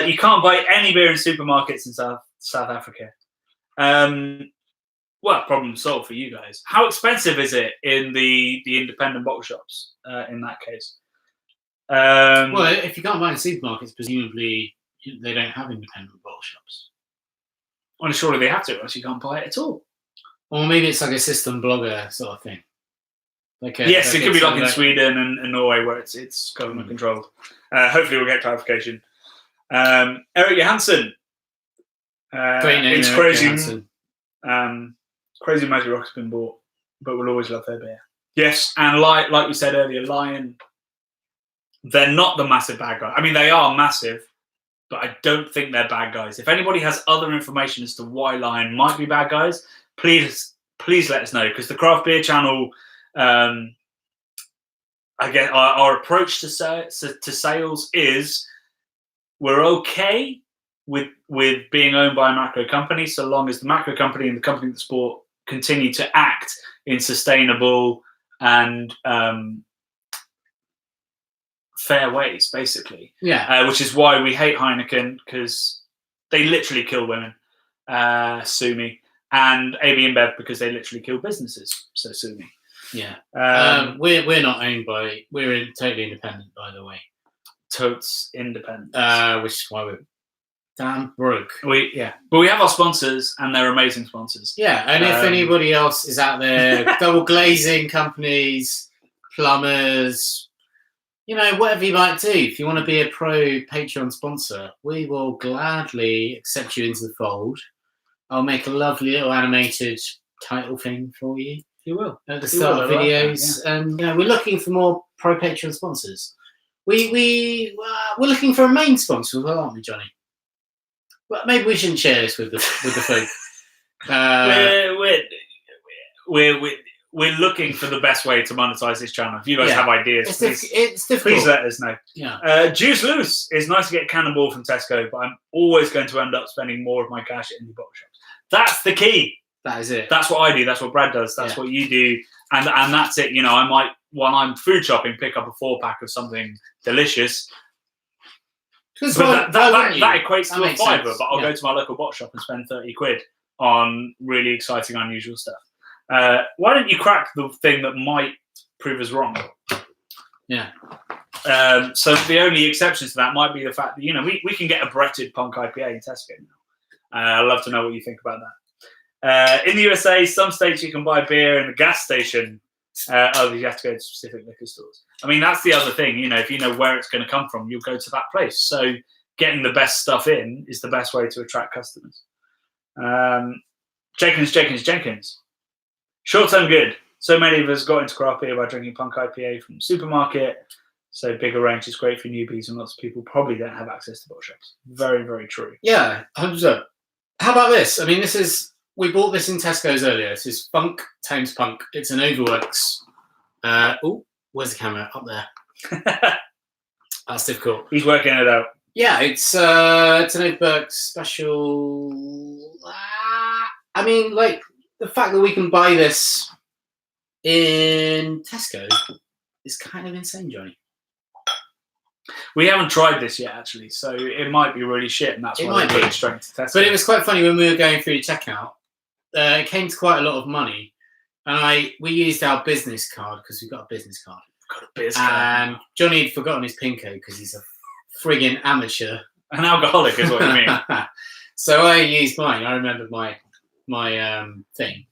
You can't buy any beer in supermarkets in South Africa. Well, problem solved for you guys. How expensive is it in the independent bottle shops in that case? Well, if you can't buy in supermarkets, presumably they don't have independent bottle shops. Well, surely they have to, or else you can't buy it at all. Or maybe it's like a system blogger sort of thing. Yes, it could be like in Sweden and Norway where it's government controlled. Hopefully we'll get clarification. Eric Johansson. Great name, it's Eric crazy. Johansson. Crazy Magic Rock's been bought, but we'll always love their beer. Yes, and like we said earlier, Lion, they're not the massive bad guy. I mean, they are massive, but I don't think they're bad guys. If anybody has other information as to why Lion might be bad guys, please let us know, because the Craft Beer Channel, again, our approach to sales is we're okay with being owned by a macro company, so long as the macro company and the company that support continue to act in sustainable and fair ways, basically. Yeah. Which is why we hate Heineken, because they literally kill women. Sue me. And AB InBev, because they literally kill businesses. So sue me. Yeah. We're not owned by. We're totally independent, by the way. Totes independent. Which is why we're damn broke. But we have our sponsors, and they're amazing sponsors. Yeah, and if anybody else is out there, double glazing companies, plumbers, whatever you might do, if you want to be a pro Patreon sponsor, we will gladly accept you into the fold. I'll make a lovely little animated title thing for you. You will at the start of videos, and we're looking for more pro Patreon sponsors. We're looking for a main sponsor as well, aren't we, Johnny? Well, maybe we shouldn't share this with the folk. We're looking for the best way to monetize this channel. If you guys have ideas, it's difficult. Please let us know. Yeah. Juice Loose is nice to get Cannonball from Tesco, but I'm always going to end up spending more of my cash at indie bottle shops. That's the key. That is it. That's what I do. That's what Brad does. That's what you do. And that's it. I might, when I'm food shopping, pick up a 4-pack of something delicious. But that equates to a fiver, but I'll go to my local bottle shop and spend 30 quid on really exciting, unusual stuff. Why don't you crack the thing that might prove us wrong? Yeah. So the only exception to that might be the fact that, we can get a Bretted Punk IPA in Tesco now. I'd love to know what you think about that. In the USA, some states you can buy beer in the gas station. Others you have to go to specific liquor stores. I mean, that's the other thing. If you know where it's going to come from, you'll go to that place. So getting the best stuff in is the best way to attract customers. Jenkins. Short-term good. So many of us got into craft beer by drinking Punk IPA from the supermarket. So bigger range is great for newbies, and lots of people probably don't have access to bottle shops. Very, very true. Yeah, 100%. How about this? I mean, we bought this in Tesco's earlier. This is Funk Thames Punk. It's an Overworks. Where's the camera? Up there. That's difficult. He's working it out. Yeah, it's an Oakburg special. I mean, like the fact that we can buy this in Tesco is kind of insane, Johnny. We haven't tried this yet, actually, so it might be really shit, and that's why we're going straight to Tesco. But it was quite funny when we were going through the checkout. It came to quite a lot of money, and we used our business card because we've got a business card. Got a biz card. And Johnny had forgotten his PIN code because he's a friggin' amateur. An alcoholic is what you mean. So I used mine. I remembered my thing,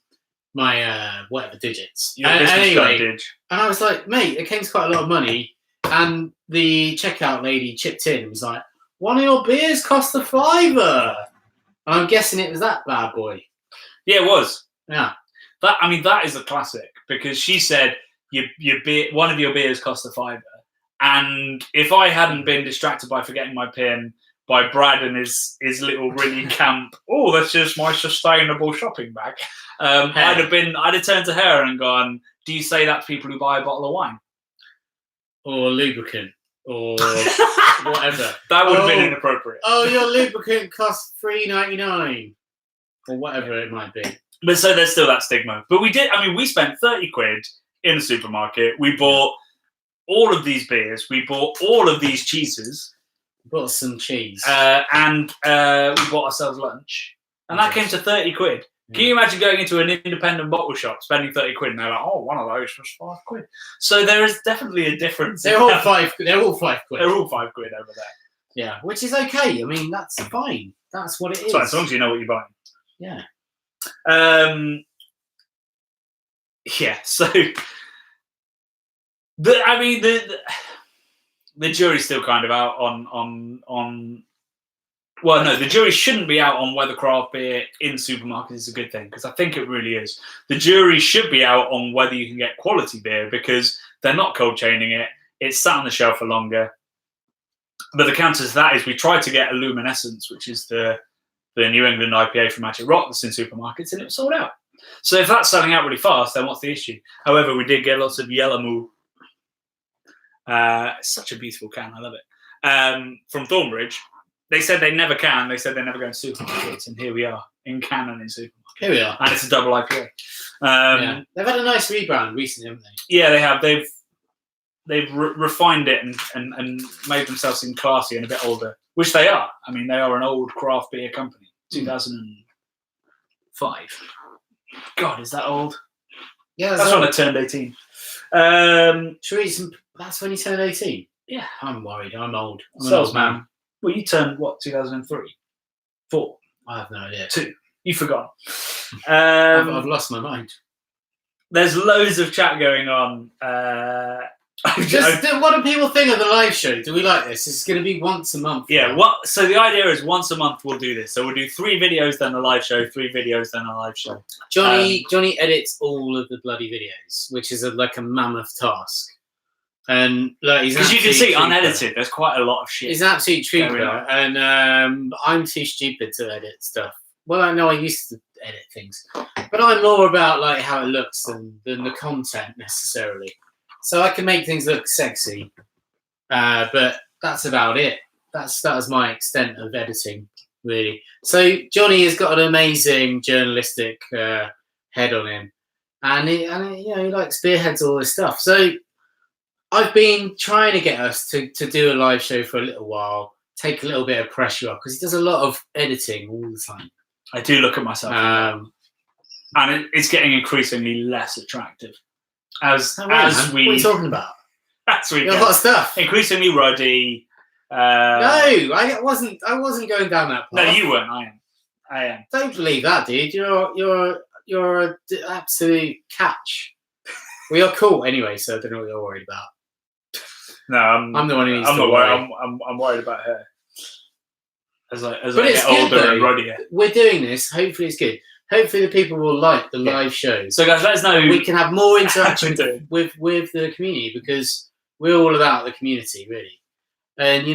my whatever digits. Your business card did. And I was like, mate, it came to quite a lot of money. And the checkout lady chipped in and was like, one of your beers cost $5. And I'm guessing it was that bad boy. Yeah, it was. Yeah. That is a classic, because she said your beer, one of your beers cost $5. And if I hadn't been distracted by forgetting my PIN, by Brad and his little really camp, oh, that's just my sustainable shopping bag, I'd have turned to her and gone, do you say that to people who buy a bottle of wine? Or lubricant, or whatever. That would have been inappropriate. Oh, your lubricant costs $3.99, or whatever it might be. But so there's still that stigma. But we spent 30 quid in the supermarket. We bought all of these beers. We bought all of these cheeses. Bought some cheese. And we bought ourselves lunch. And that came to 30 quid. Can you imagine going into an independent bottle shop, spending 30 quid, and they're like, oh, one of those was 5 quid. So there is definitely a difference. They're all 5 quid. They're all 5 quid. They're all 5 quid over there. Yeah, which is okay. I mean, that's fine. That's what it is. Fine, as long as you know what you're buying. Yeah. Yeah, so the jury's still kind of out on. Well, no, the jury shouldn't be out on whether craft beer in supermarkets is a good thing, because I think it really is. The jury should be out on whether you can get quality beer, because they're not cold chaining it. It's sat on the shelf for longer. But the counter to that is we tried to get a Luminescence, which is the New England IPA from Magic Rock that's in supermarkets, and it was sold out. So if that's selling out really fast, then what's the issue? However, we did get lots of Yellow Moo. It's such a beautiful can. I love it. From Thornbridge. They said they never can. They said they never go in supermarkets, and here we are in can and in supermarkets. Here we are, and it's a double IPA. Yeah. They've had a nice rebrand recently, haven't they? Yeah, they have. They've refined it and made themselves seem classy and a bit older, which they are. I mean, they are an old craft beer company. 2005. God, is that old? Yeah, that's when I turned 18. That's when you turned 18. Yeah, I'm worried. I'm old. I'm an old man. Well, you turned, what, 2003? 4? I have no idea. 2. You forgot. I've lost my mind. There's loads of chat going on. What do people think of the live show? Do we like this? It's going to be once a month. Yeah, so the idea is once a month we'll do this. So we'll do 3 videos, then a live show, 3 videos, then a live show. Johnny edits all of the bloody videos, which is like a mammoth task. And because you can see unedited, there's quite a lot of shit. He's an absolute trooper, and I'm too stupid to edit stuff. Well, I know I used to edit things, but I'm more about like how it looks than the content necessarily. So I can make things look sexy, but that's about it. That was my extent of editing, really. So Johnny has got an amazing journalistic head on him, and he likes spearheads all this stuff. So I've been trying to get us to do a live show for a little while, take a little bit of pressure off, because he does a lot of editing all the time. I do look at myself, and it's getting increasingly less attractive. What are you talking about? As we got a lot of stuff. Increasingly ruddy. No, I wasn't going down that path. No, you weren't. I am. Don't believe that, dude. You're an absolute catch. We are cool anyway, so I don't know what you're worried about. No, I'm the one who needs to worry. worry. I'm worried about her. As I get older and ruddier. We're doing this. Hopefully it's good. Hopefully the people will like the live shows. So guys, let us know. We can have more interaction with the community, because we're all about the community, really. And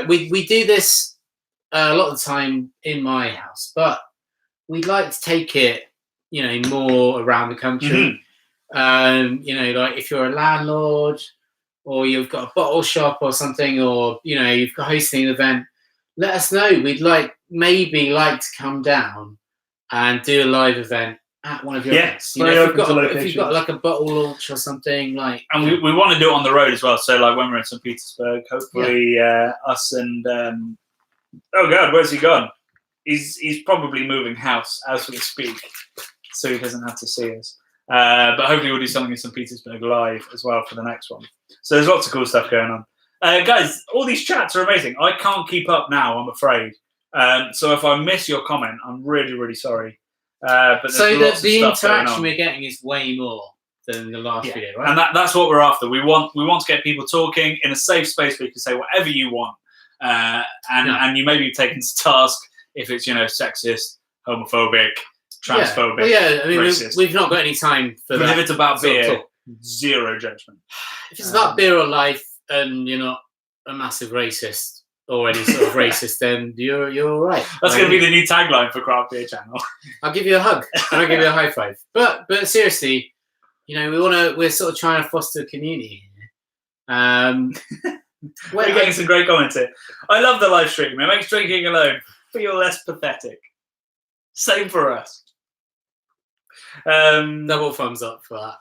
we do this a lot of the time in my house, but we'd like to take it, more around the country. Mm-hmm. Like if you're a landlord, or you've got a bottle shop or something, or you've got hosting an event, let us know. We'd maybe like to come down and do a live event at one of your events. If you've got like a bottle launch or something and we want to do it on the road as well. So like when we're in St. Petersburg, hopefully us and oh god, where's he gone? He's probably moving house as we speak, so he doesn't have to see us. But hopefully we'll do something in St. Petersburg live as well for the next one. So there's lots of cool stuff going on. Guys, all these chats are amazing. I can't keep up now, I'm afraid. So if I miss your comment, I'm really, really sorry. But so the interaction we're getting is way more than the last video, right? And that's what we're after. We want to get people talking in a safe space where you can say whatever you want. And you may be taken to task if it's, sexist, homophobic, transphobic, racist. We've not got any time for that. If it's about beer, zero judgment. If it's about beer or life and you're not a massive racist or any sort of racist, then you're all right. That's going to be the new tagline for Craft Beer Channel. I'll give you a hug and I'll give you a high five. But seriously, we're sort of trying to foster a community here. We're getting some great comments here. I love the live stream. It makes drinking alone feel less pathetic. Same for us. Double thumbs up for that.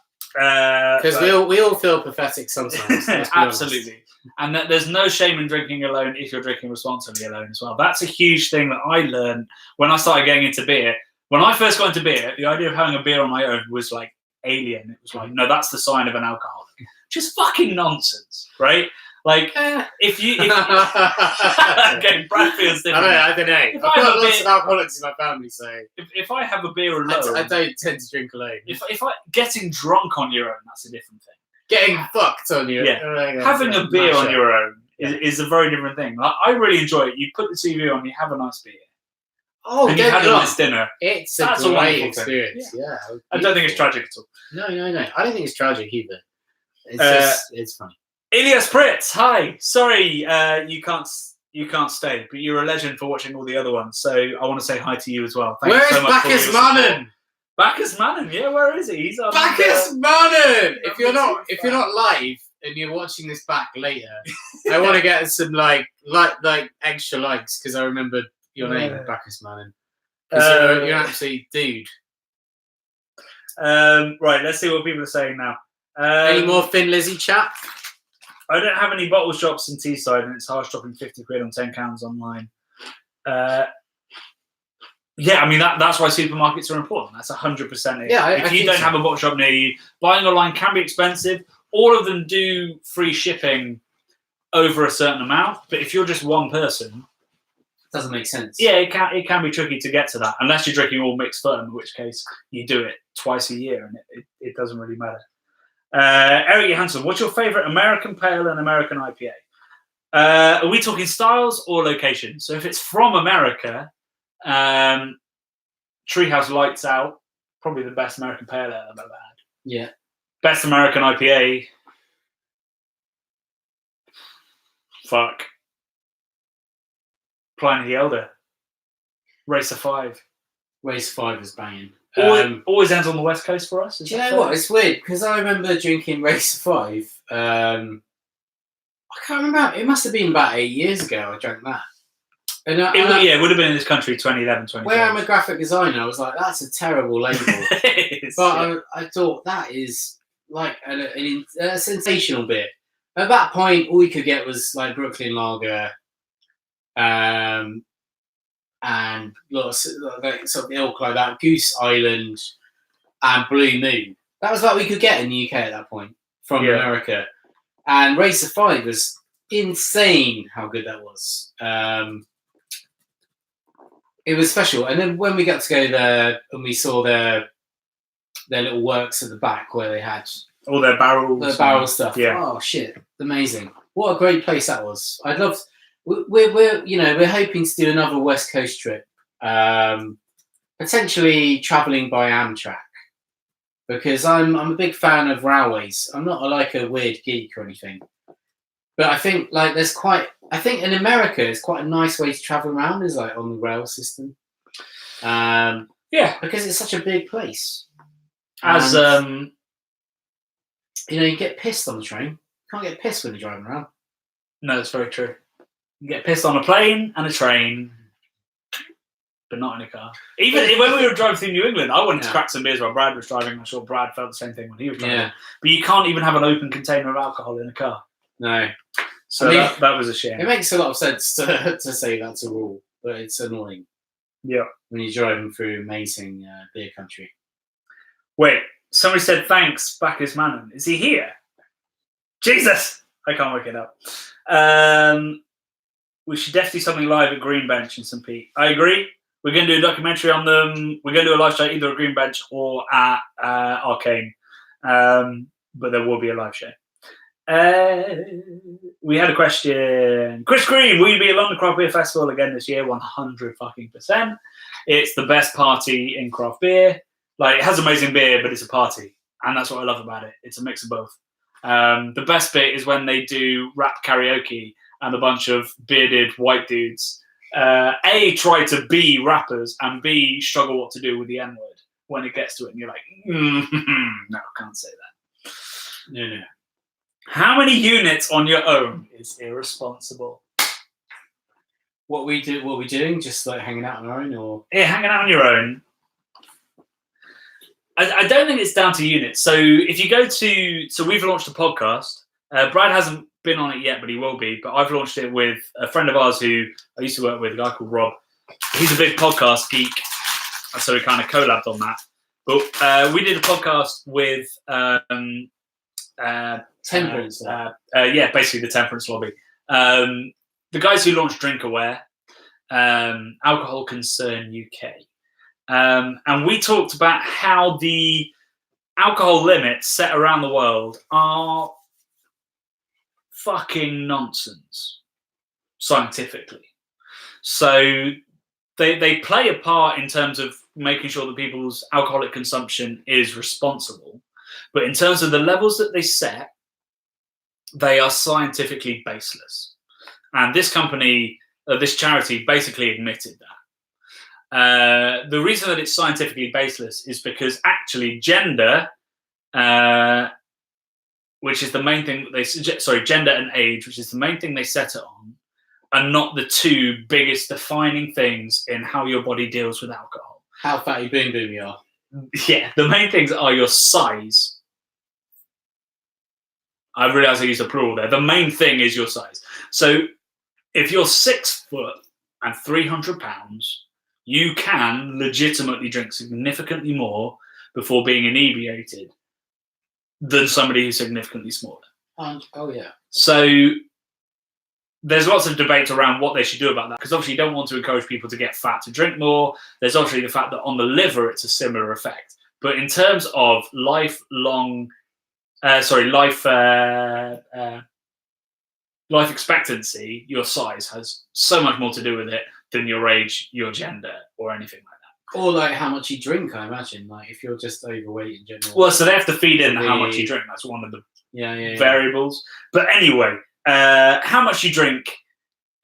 Because we all feel pathetic sometimes. Absolutely. And that there's no shame in drinking alone if you're drinking responsibly alone as well. That's a huge thing that I learned when I started getting into beer. When I first got into beer, the idea of having a beer on my own was like alien. It was like, no, that's the sign of an alcoholic. Which is fucking nonsense, right? Like, if you okay, Brad feels different. I don't know. I've got lots of alcoholics in my family, so if I have a beer alone, I don't tend to drink alone. If getting drunk on your own, that's a different thing. Getting fucked on your own. Having a beer on your own is a very different thing. Like, I really enjoy it. You put the TV on, you have a nice beer. Oh, and you had a nice dinner. That's a great experience. Yeah, I don't think it's tragic at all. No. I don't think it's tragic either. It's funny. Elias Pritz, hi. Sorry, you can't stay, but you're a legend for watching all the other ones. So I want to say hi to you as well. Thank you so much. Bacchus Mannen? Bacchus Mannen, yeah, where is he? He's on Bacchus Mannen. If you're not live and you're watching this back later, I want to get some like extra likes because I remembered your name, Bacchus Mannen. You're an absolute dude. Right, let's see what people are saying now. Any more Thin Lizzy chat? I don't have any bottle shops in Teesside, and it's harsh dropping 50 quid on 10 cans online. Yeah, I mean, that's why supermarkets are important. That's 100% it. Yeah, if you don't have a bottle shop near you, buying online can be expensive. All of them do free shipping over a certain amount, but if you're just one person, doesn't make sense. Yeah, it can be tricky to get to that, unless you're drinking all mixed firm, in which case you do it twice a year, and it doesn't really matter. Eric Johansson, what's your favourite American Pale and American IPA? Are we talking styles or location? So if it's from America, Treehouse Lights Out, probably the best American Pale Ale I've ever had. Yeah. Best American IPA. Fuck. Pliny the Elder. Racer 5. Racer 5 is banging. Always ends on the West Coast for us. Do you know what? It's weird because I remember drinking Racer 5. I can't remember. It must have been about 8 years ago I drank that. And it would have been in this country 2011, 2012. Where I'm a graphic designer, I was like, that's a terrible label. But I thought that is like a sensational beer. At that point, all you could get was like Brooklyn Lager, and lots of like, sort of ilk like that, Goose Island, and Blue Moon. That was what we could get in the UK at that point from America. And Racer 5 was insane how good that was. It was special. And then when we got to go there and we saw their little works at the back where they had all their barrels, the barrel stuff. Yeah. Oh shit, amazing! What a great place that was. I'd love. We're hoping to do another West Coast trip, potentially traveling by Amtrak, because I'm a big fan of railways. I'm not like a weird geek or anything, but I think like I think in America it's quite a nice way to travel around is like on the rail system. Because it's such a big place. You get pissed on the train can't get pissed when you're driving around. No, that's very true. You get pissed on a plane and a train, but not in a car. Even when we were driving through New England, I wanted to crack some beers while Brad was driving. I'm sure Brad felt the same thing when he was driving. Yeah. But you can't even have an open container of alcohol in a car. No. So that was a shame. It makes a lot of sense to say that's a rule, but it's annoying. Yeah. When you're driving through amazing beer country. Wait, somebody said thanks, Bacchus Manon. Is he here? Jesus! I can't work it out. We should definitely do something live at Green Bench in St. Pete. I agree. We're going to do a documentary on them. We're going to do a live show either at Green Bench or at Arcane. But there will be a live show. We had a question. Chris Green, will you be at London Craft Beer Festival again this year? 100%. It's the best party in craft beer. Like, it has amazing beer, but it's a party. And that's what I love about it. It's a mix of both. The best bit is when they do rap karaoke and a bunch of bearded white dudes A, try to be rappers, and B, struggle what to do with the N-word when it gets to it. And you're like, no, I can't say that. No. How many units on your own is irresponsible? What we doing? Just like hanging out on our own, or hanging out on your own. I don't think it's down to units. So if you go to, we've launched a podcast. Brad hasn't been on it yet, but he will be. But I've launched it with a friend of ours who I used to work with, a guy called Rob. He's a big podcast geek, so we kind of collabed on that. But we did a podcast with Temperance. Basically the Temperance Lobby. The guys who launched Drink Aware, Alcohol Concern UK. And we talked about how the alcohol limits set around the world are fucking nonsense, scientifically. So they play a part in terms of making sure that people's alcoholic consumption is responsible. But in terms of the levels that they set, they are scientifically baseless. And this company, this charity, basically admitted that. The reason that it's scientifically baseless is because actually gender, which is the main thing that they suggest, gender and age, which is the main thing they set it on, are not the two biggest defining things in how your body deals with alcohol. How fatty boom boom you are. Yeah, the main things are your size. I realize I used a plural there. The main thing is your size. So if you're 6 foot and 300 pounds, you can legitimately drink significantly more before being inebriated than somebody who's significantly smaller. Oh, yeah. So there's lots of debate around what they should do about that, because obviously you don't want to encourage people to get fat to drink more. There's obviously the fact that on the liver, it's a similar effect. But in terms of life expectancy, your size has so much more to do with it than your age, your gender, or anything like that. Or like how much you drink, I imagine. Like if you're just overweight in general. Well, so they have to feed in how much you drink. That's one of the variables. But anyway, how much you drink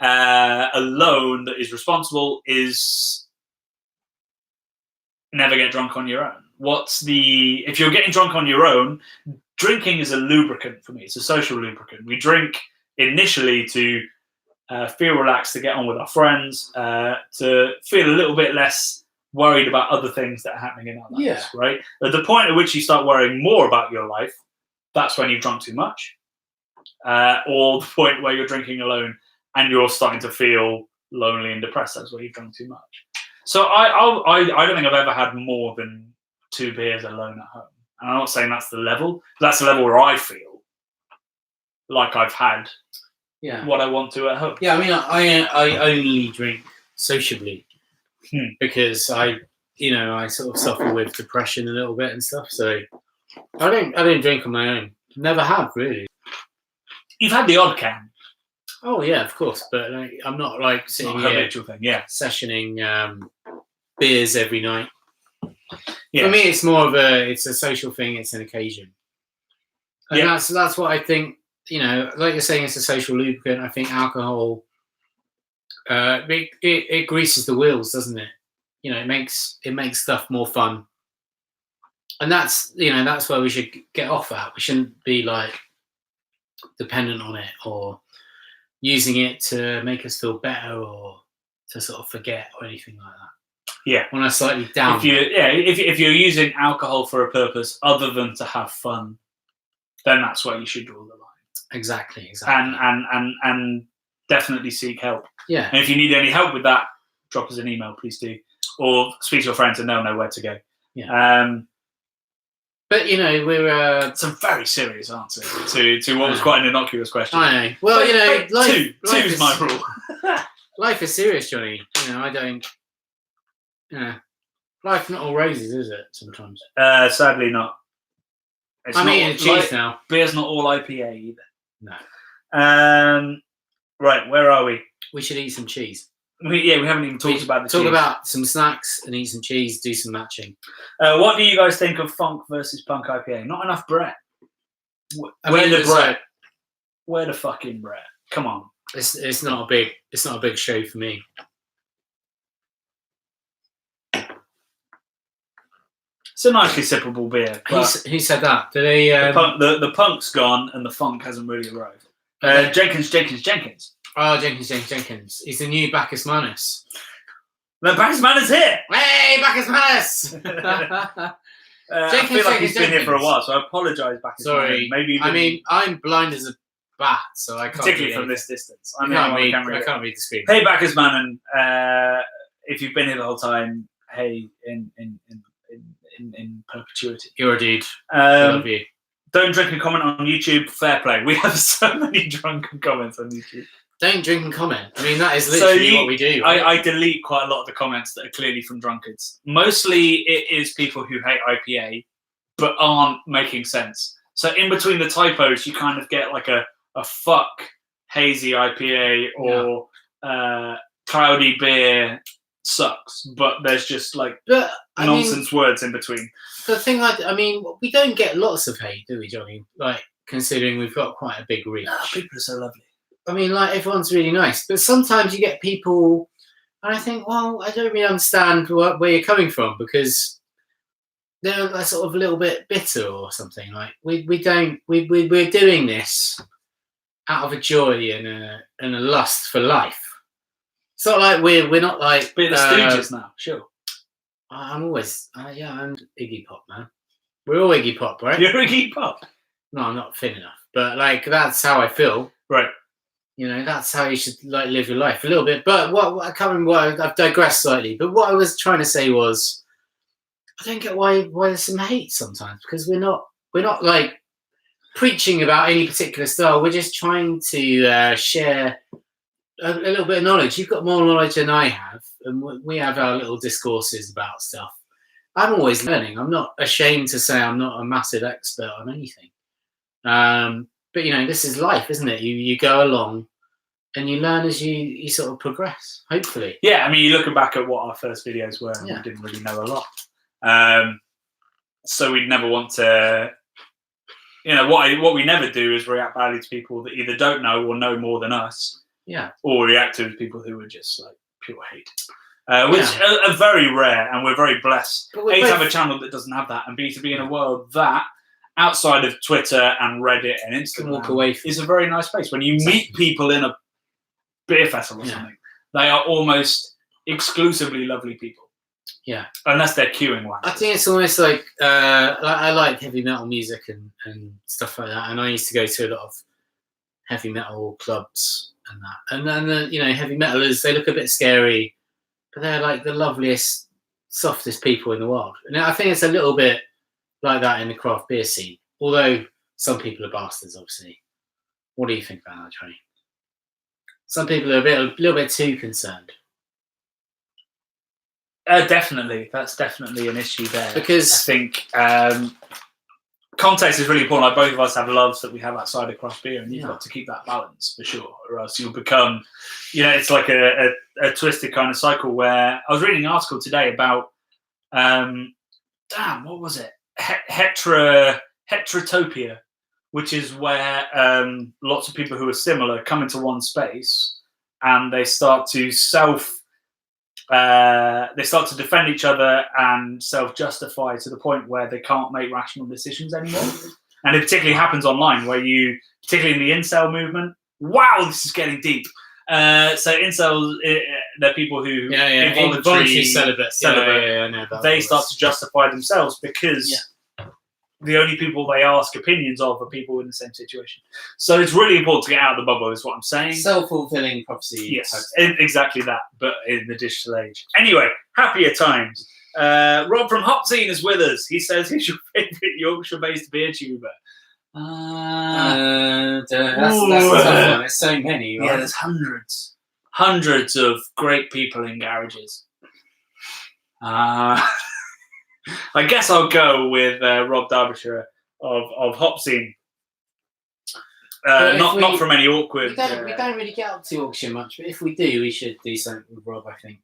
alone that is responsible is never get drunk on your own. If you're getting drunk on your own, drinking is a lubricant for me. It's a social lubricant. We drink initially to feel relaxed, to get on with our friends, to feel a little bit less worried about other things that are happening in our lives, right? At the point at which you start worrying more about your life, that's when you've drunk too much. Or the point where you're drinking alone and you're starting to feel lonely and depressed, that's where you've drunk too much. So I don't think I've ever had more than 2 beers alone at home. And I'm not saying that's the level. That's the level where I feel like I've had what I want to at home. Yeah, I mean, I only drink sociably because I sort of suffer with depression a little bit and stuff. So I don't drink on my own. Never have, really. You've had the odd can. Oh yeah, of course, but I'm not like sitting here sessioning beers every night. Yeah. For me, it's more of it's a social thing. It's an occasion, and that's what I think. Like you're saying, it's a social lubricant. I think alcohol, it greases the wheels, doesn't it? It makes stuff more fun, and that's where we should get off at. We shouldn't be like dependent on it or using it to make us feel better or to sort of forget or anything like that. Yeah. On a slightly down. If you're using alcohol for a purpose other than to have fun, then that's where you should draw the line. Exactly. And definitely seek help. Yeah. And if you need any help with that, drop us an email, please do, or speak to your friends and they'll know where to go. Yeah. But we're some very serious answer to what was quite an innocuous question. I know. Well, two is my rule. Life is serious, Johnny. I don't. Life's not all roses, is it? Sometimes. Sadly, not. I'm eating cheese now. Beer's not all IPA either. No. Right, where are we? We should eat some cheese. We haven't even talked about the cheese. Talk about some snacks and eat some cheese, do some matching. What do you guys think of funk versus punk IPA? Not enough Brett. Where the Brett? Where the fucking Brett? Come on. It's not a big show for me. It's a nicely sippable beer. Who said that? Did they? The punk's gone and the funk hasn't really arrived. Jenkins. Oh, Jenkins. He's the new Bacchus Manus. The Bacchus Manus here! Hey, Bacchus Manus! I feel like he's been here for a while, so I apologise, Bacchus Sorry. Manus. I'm blind as a bat, so I can't. Particularly from this distance. I can't read the screen. Hey, Bacchus Manus. If you've been here the whole time, hey, in perpetuity. You're a dude. I love you. Don't drink and comment on YouTube. Fair play. We have so many drunken comments on YouTube. Don't drink and comment. That is literally what we do. Right? I delete quite a lot of the comments that are clearly from drunkards. Mostly it is people who hate IPA but aren't making sense. So in between the typos, you kind of get like a fuck hazy IPA or cloudy beer sucks, but there's just like nonsense words in between. The thing, we don't get lots of hate, do we, Johnny? Like, considering we've got quite a big reach. People are so lovely. Everyone's really nice, but sometimes you get people, and I think, well, I don't really understand where you're coming from because they're sort of a little bit bitter or something. Like we're doing this out of a joy and a lust for life. It's not like we're not like Bit of the Stooges now, sure. I'm always I'm Iggy Pop, man. We're all Iggy Pop, right? You're Iggy Pop. No, I'm not thin enough, but that's how I feel. Right. That's how you should live your life a little bit. But what I can't remember. I've digressed slightly. But what I was trying to say was, I don't get why there's some hate sometimes because we're not like preaching about any particular style. We're just trying to share a little bit of knowledge. You've got more knowledge than I have, and we have our little discourses about stuff. I'm always learning. I'm not ashamed to say I'm not a massive expert on anything. But this is life, isn't it? You go along and you learn as you sort of progress, hopefully. Yeah, you're looking back at what our first videos were and we didn't really know a lot. So we'd never want to, what we never do is react badly to people that either don't know or know more than us. Yeah. Or react to people who are just like pure hate. Which are very rare, and we're very blessed. A, to have a channel that doesn't have that, and B, to be in a world that, outside of Twitter and Reddit and Instagram, walk away from. Is a very nice place. When you meet people in a beer festival or something, they are almost exclusively lovely people. Yeah. Unless they're queuing one. I think it's almost like I like heavy metal music and stuff like that, and I used to go to a lot of heavy metal clubs and that. And then heavy metalers, they look a bit scary, but they're like the loveliest, softest people in the world. And I think it's a little bit like that in the craft beer scene. Although some people are bastards, obviously. What do you think about that, Johnny? Some people are a little bit too concerned. Definitely, that's definitely an issue there. Because I think context is really important. Like both of us have loves that we have outside of craft beer, and you've got to keep that balance for sure, or else you'll become, it's like a twisted kind of cycle. Where I was reading an article today about, what was it? Heterotopia, which is where lots of people who are similar come into one space and they start to defend each other and self-justify to the point where they can't make rational decisions anymore. And it particularly happens online, where particularly in the incel movement. Wow, this is getting deep. So incels, they're people who involuntary celibate. I know that. They start to justify themselves because the only people they ask opinions of are people in the same situation. So it's really important to get out of the bubble, is what I'm saying. Self-fulfilling prophecy. Yes, exactly that, but in the digital age. Anyway, happier times. Rob from Hopzine is with us. He says, who's your favourite Yorkshire-based beer tuber? That's a tough one. There's so many, right? Yeah, there's hundreds of great people in garages. I guess I'll go with Rob Derbyshire of Hopzine. Not from any awkward. We don't really get up to Yorkshire much, but if we do, we should do something with Rob, I think.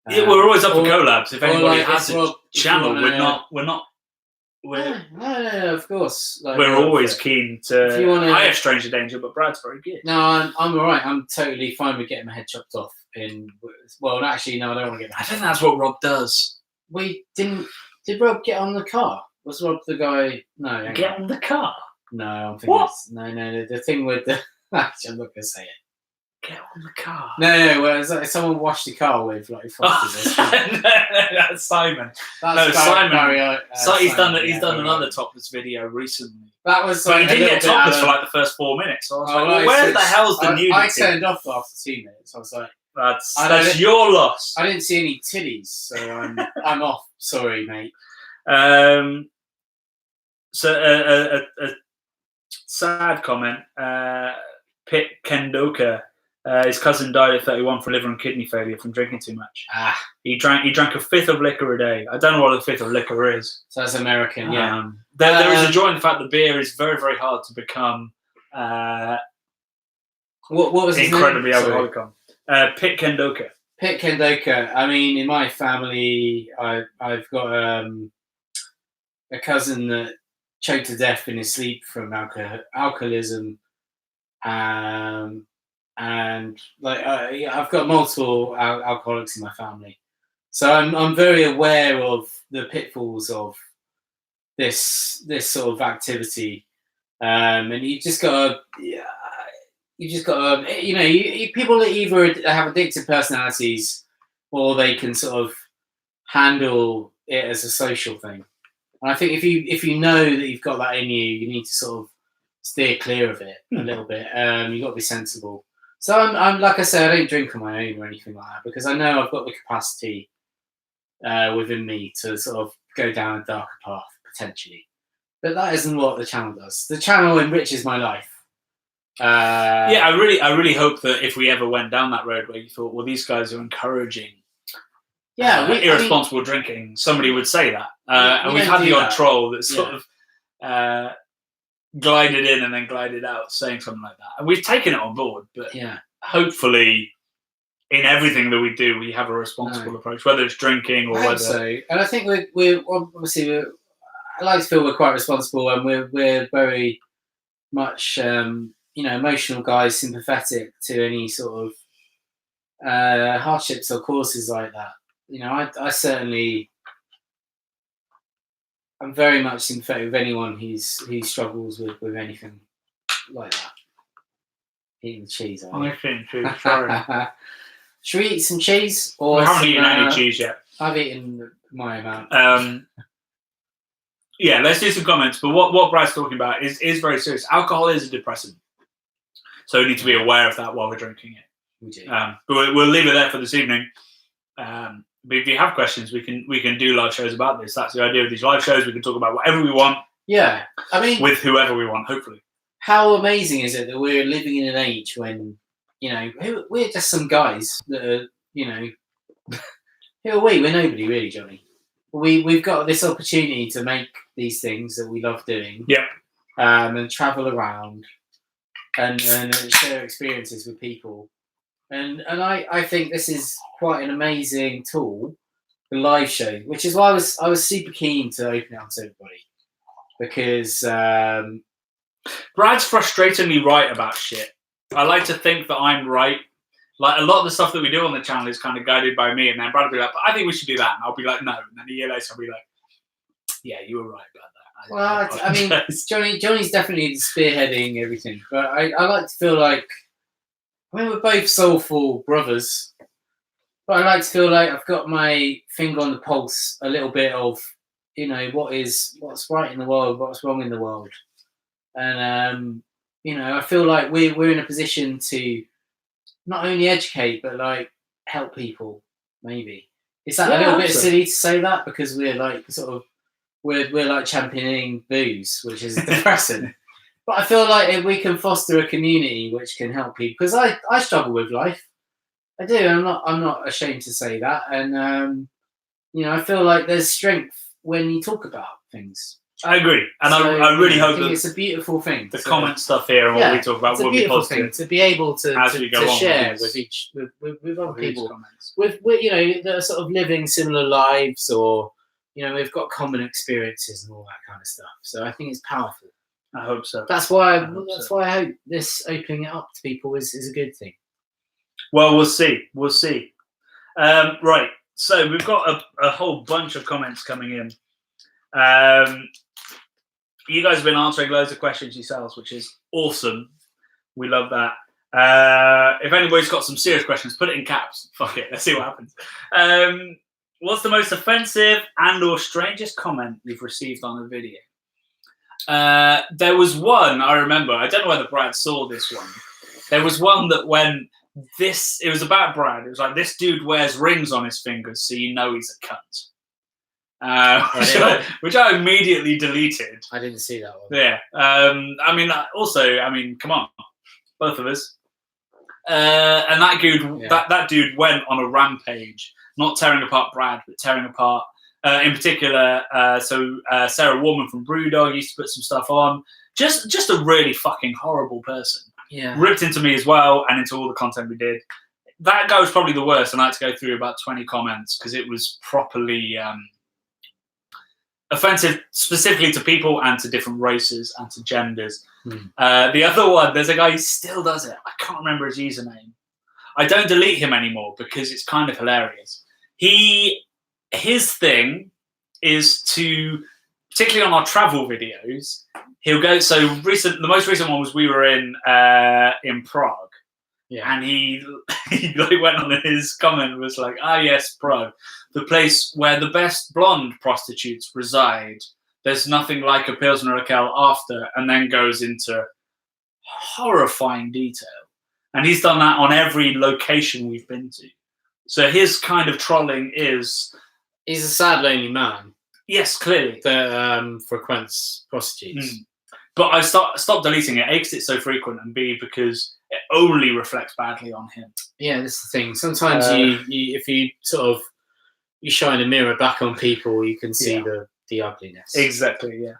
We're always up for collabs. If anybody has a Rob, channel, we're not. No, of course. We're always keen to. I have Stranger Danger, but Brad's very good. No, I'm all right. I'm totally fine with getting my head chopped off. Actually, no, I don't want to get. I think that's what Rob does. Did Rob get on the car? Was Rob the guy? No. Get on the car? No, I'm thinking. What? No. The thing with the. Actually, I'm not going to say it. Get on the car. No. Well, it's like someone washed the car with like frosted. No, that's Simon. Simon. He's done another topless video recently. That was. But he didn't get topless for like the first 4 minutes. So I was like, where the hell's the nudity? I turned off after 2 minutes. I was like, that's your loss. I didn't see any titties, so I'm off. Sorry, mate. So a sad comment. Pit Kendoka. His cousin died at 31 from liver and kidney failure from drinking too much. He drank a fifth of liquor a day. I don't know what a fifth of liquor is. So that's American, yeah. There is a joy in the fact that beer is very, very hard to become. What was his incredibly name? alcoholic on? Pit Kendoka. Pit Kendoka. I mean, in my family, I've got a cousin that choked to death in his sleep from alcoholism. And I've got multiple alcoholics in my family, so I'm very aware of the pitfalls of this sort of activity, and you just got to, people that either have addictive personalities or they can sort of handle it as a social thing. And I think if you know that you've got that in you, you need to sort of steer clear of it a little bit. You've got to be sensible. So I'm like I said, I don't drink on my own or anything like that, because I know I've got the capacity within me to sort of go down a darker path potentially. But that isn't what the channel does. The channel enriches my life. I really hope that if we ever went down that road where you thought, well, these guys are encouraging irresponsible drinking, somebody would say that. And we've had the odd troll that sort of glided in and then glided out saying something like that. And we've taken it on board, but hopefully in everything that we do, we have a responsible approach, whether it's drinking or whether... So. And I think we're obviously, I like to feel we're quite responsible, and we're very much, emotional guys, sympathetic to any sort of hardships or courses like that. I certainly... I'm very much sympathetic with anyone who struggles with anything like that. Eating cheese, I'm eating cheese, sorry. Should we eat some cheese? Or I haven't eaten any cheese yet. I've eaten my amount. Let's do some comments. But what Brad's talking about is very serious. Alcohol is a depressant. So we need to be aware of that while we're drinking it. We do. But we'll leave it there for this evening. But if you have questions, we can do live shows about this. That's the idea of these live shows. We can talk about whatever we want. Yeah, I mean, with whoever we want, hopefully. How amazing is it that we're living in an age when, we're just some guys that are, who are we? We're nobody really, Johnny. We've got this opportunity to make these things that we love doing. Yep. And travel around and share experiences with people. And I think this is quite an amazing tool, the live show, which is why I was super keen to open it up to everybody, because Brad's frustratingly right about shit. I like to think that I'm right. Like, a lot of the stuff that we do on the channel is kind of guided by me, and then Brad will be like, I think we should do that, and I'll be like, no, and then a year later I'll be like, yeah, you were right about that. Well, I mean, Johnny's definitely spearheading everything, but I like to feel like, I mean, we're both soulful brothers, but I like to feel like I've got my finger on the pulse a little bit of, you know, what's right in the world, what's wrong in the world, and you know, I feel like we're in a position to not only educate but like help people. Maybe is that a little bit silly to say that because we're like sort of we're like championing booze, which is depressing. But I feel like if we can foster a community which can help people, because I struggle with life. I do. I'm not ashamed to say that, and you know, I feel like there's strength when you talk about things. I agree, and so, I really hope that it's a beautiful thing. The comment stuff here and what we talk about will be positive. To be able to share with other people, with you know, that are sort of living similar lives, or you know, we've got common experiences and all that kind of stuff. So I think it's powerful. I hope so. That's why I hope this opening it up to people is a good thing. Well, we'll see. Right. So we've got a whole bunch of comments coming in. You guys have been answering loads of questions yourselves, which is awesome. We love that. If anybody's got some serious questions, put it in caps. Fuck it. Let's see what happens. What's the most offensive and/or strangest comment you've received on a video? There was one I remember. I don't know whether Brad saw this one. There was one that when it was about Brad. It was like, this dude wears rings on his fingers, so you know he's a cunt. Which I immediately deleted. I didn't see that one. Yeah. I mean, come on, both of us. And that dude, that dude went on a rampage, not tearing apart Brad, but tearing apart, in particular. Sarah Warman from Brewdog used to put some stuff on. Just a really fucking horrible person. Yeah. Ripped into me as well, and into all the content we did. That guy was probably the worst, and I had to go through about 20 comments because it was properly offensive, specifically to people and to different races and to genders. The other one, there's a guy who still does it. I can't remember his username. I don't delete him anymore because it's kind of hilarious. His thing is to, particularly on our travel videos, he'll go. So the most recent one was we were in Prague. Yeah. And he went on, his comment was like, yes, Prague, the place where the best blonde prostitutes reside. There's nothing like a Pilsner Raquel after, and then goes into horrifying detail. And he's done that on every location we've been to. So his kind of trolling is... He's a sad, lonely man. Yes, clearly. That frequents prostitutes. But I stopped deleting it, A, because it's so frequent, and B, because it only reflects badly on him. Yeah, that's the thing. Sometimes if you sort of shine a mirror back on people, you can see the ugliness. Exactly, yeah.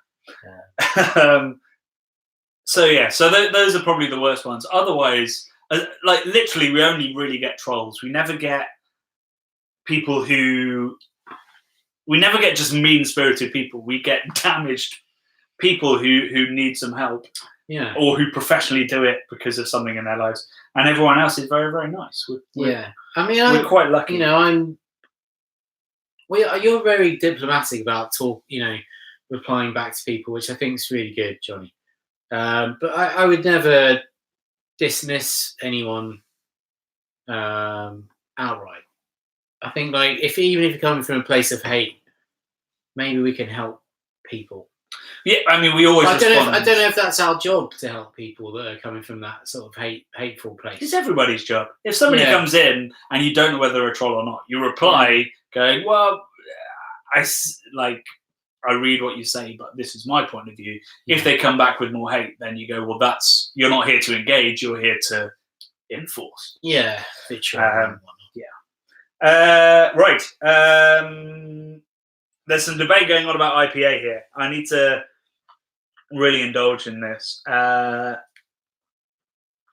So those are probably the worst ones. Otherwise, like literally, we only really get trolls. We never get people who... We never get just mean-spirited people. We get damaged people who need some help, or who professionally do it because of something in their lives, and everyone else is very, very nice. We're we're quite lucky. You know, you're very diplomatic about replying back to people, which I think is really good, Johnny. But I would never dismiss anyone outright. I think like even if you're coming from a place of hate, maybe we can help people. Yeah, I mean, we always. I don't know if that's our job to help people that are coming from that sort of hateful place. It's everybody's job. If somebody comes in and you don't know whether they're a troll or not, you reply going, "Well, I read what you say, but this is my point of view." If they come back with more hate, then you go, "Well, you're not here to engage. You're here to enforce." Yeah, right. There's some debate going on about IPA here. I need to really indulge in this.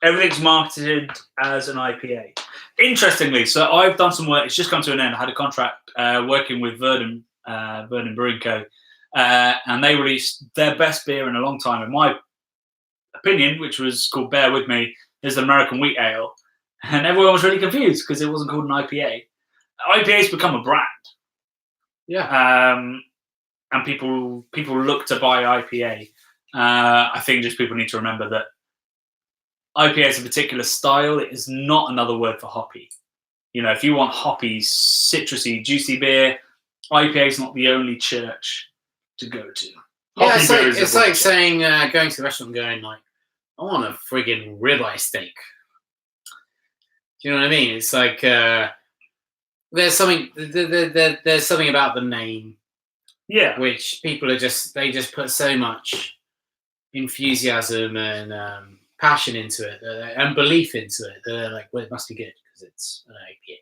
Everything's marketed as an IPA. Interestingly, so I've done some work. It's just come to an end. I had a contract working with Verdun Brewing Co. And they released their best beer in a long time, in my opinion, which was called Bear With Me, is an American wheat ale. And everyone was really confused because it wasn't called an IPA. IPA's become a brand. Yeah. and people look to buy IPA. I think just people need to remember that IPA is a particular style. It is not another word for hoppy. If you want hoppy, citrusy, juicy beer, IPA is not the only church to go to. Yeah, it's like saying going to the restaurant and going like, I want a friggin' ribeye steak. Do you know what I mean? It's like there's something about the name, which people they just put so much enthusiasm and passion into it and belief into it. They're like, well, it must be good because it's an IPA.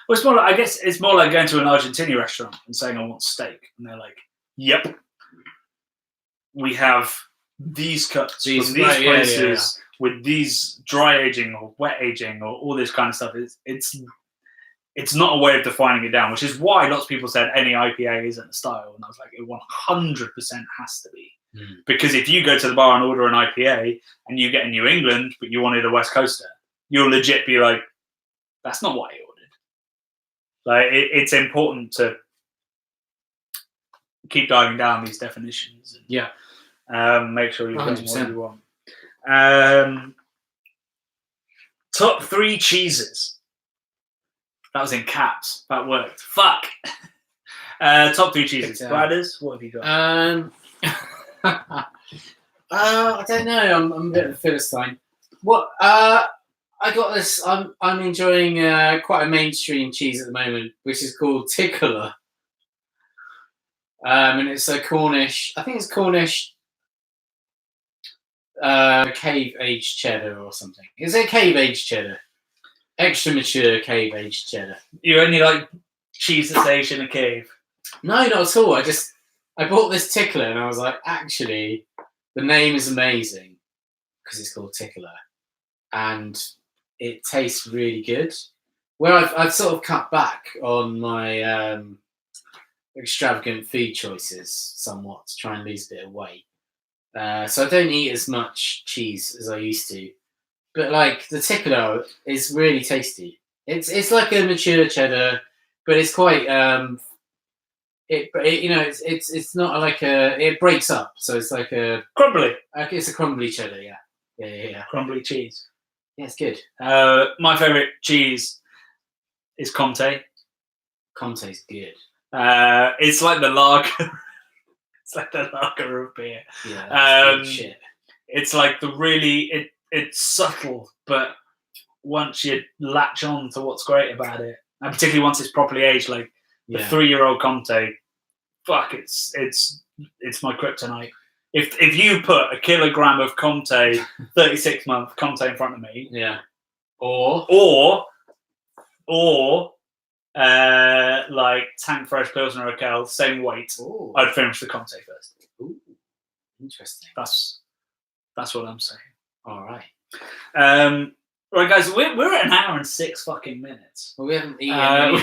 Well, it's more like, I guess it's more like going to an Argentinian restaurant and saying, I want steak. And they're like, yep. We have these cuts from these places with these dry aging or wet aging or all this kind of stuff. It's not a way of defining it down, which is why lots of people said any IPA isn't a style. And I was like, it 100% has to be. Because if you go to the bar and order an IPA and you get a New England, but you wanted a West Coaster, you'll legit be like, that's not what I ordered. Like, it's important to keep diving down these definitions. And, make sure you're getting what you want. Top 3 cheeses. That was in caps. That worked. Fuck. Top 3 cheeses. Bladders, what have you got? I don't know. I'm a bit of a Philistine. What? I got this. I'm enjoying quite a mainstream cheese at the moment, which is called Tickler. And it's a Cornish. I think it's Cornish cave-aged cheddar or something. Is it cave-aged cheddar? Extra mature cave-aged cheddar. You only like cheese that's aged in a cave? No, not at all. I bought this Tickler and I was like, actually, the name is amazing because it's called Tickler and it tastes really good. Where I've sort of cut back on my extravagant food choices somewhat to try and lose a bit of weight. So I don't eat as much cheese as I used to. But like the Tickler is really tasty. It's like a mature cheddar, but it's quite it's not like it breaks up, so it's like a crumbly. It's a crumbly cheddar, yeah. Crumbly cheese. Yeah, it's good. My favorite cheese is Comté. Comté's good. It's like the lager. It's like the lager of beer. Yeah. Shit. It's like the really it's subtle, but once you latch on to what's great about it, and particularly once it's properly aged, like the 3-year-old Comté, fuck, it's my kryptonite. If you put a kilogram of Comté, 36-month Comté in front of me, or like Tank Fresh Pilsner Urquell, same weight, I'd finish the Comté first. Ooh, interesting. That's what I'm saying. All right. Right, guys, we're at 1 hour and 6 fucking minutes. Well, we haven't eaten.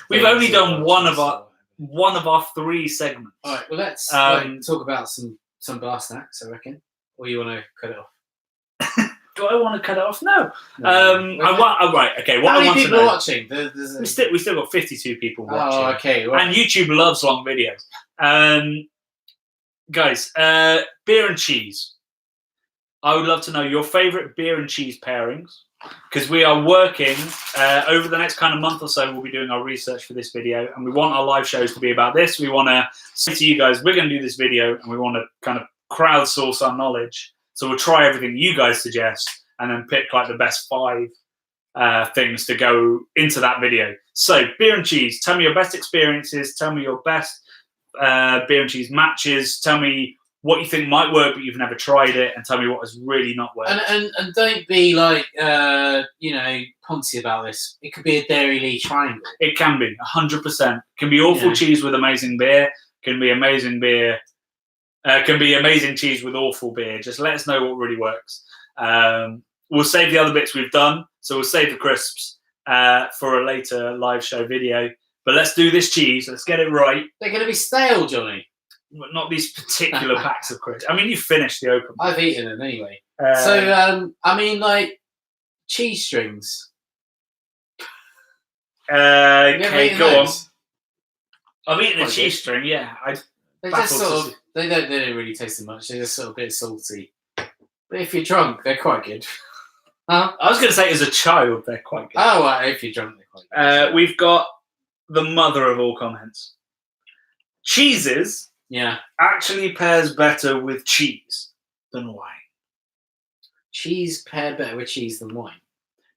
We've only done one of our 3 segments. All right. Well, let's talk about some bar snacks, I reckon. Or you want to cut it off? Do I want to cut it off? No. Right. Okay. What How many I want people to know, are watching? We still got 52 people watching. Oh, okay. Well, and YouTube loves long videos. Guys, beer and cheese. I would love to know your favorite beer and cheese pairings, because we are working over the next kind of month or so. We'll be doing our research for this video, and we want our live shows to be about this. We want to say to you guys, we're going to do this video, and we want to kind of crowdsource our knowledge. So we'll try everything you guys suggest, and then pick like the best 5 things to go into that video. So beer and cheese. Tell me your best experiences. Tell me your best beer and cheese matches. Tell me what you think might work, but you've never tried it, and tell me what has really not worked. And don't be like, poncy about this. It could be a Dairy Lee triangle. It can be, 100%. Can be awful cheese with amazing beer. Can be amazing beer. Can be amazing cheese with awful beer. Just let us know what really works. We'll save the other bits we've done. So we'll save the crisps for a later live show video. But let's do this cheese. Let's get it right. They're going to be stale, Johnny. Not these particular packs of crisps. I mean, you finished the open. I've eaten them anyway. Like cheese strings. Okay, go on. I've eaten a Quite cheese good. string. Yeah, They just sort of they don't really taste as much. They're just sort of a bit salty. But if you're drunk, they're quite good. Huh? I was going to say, as a child, they're quite good. Oh, well, if you're drunk, they're quite good. We've got the mother of all comments. Cheeses actually pairs better with cheese than wine. Cheese paired better with cheese than wine.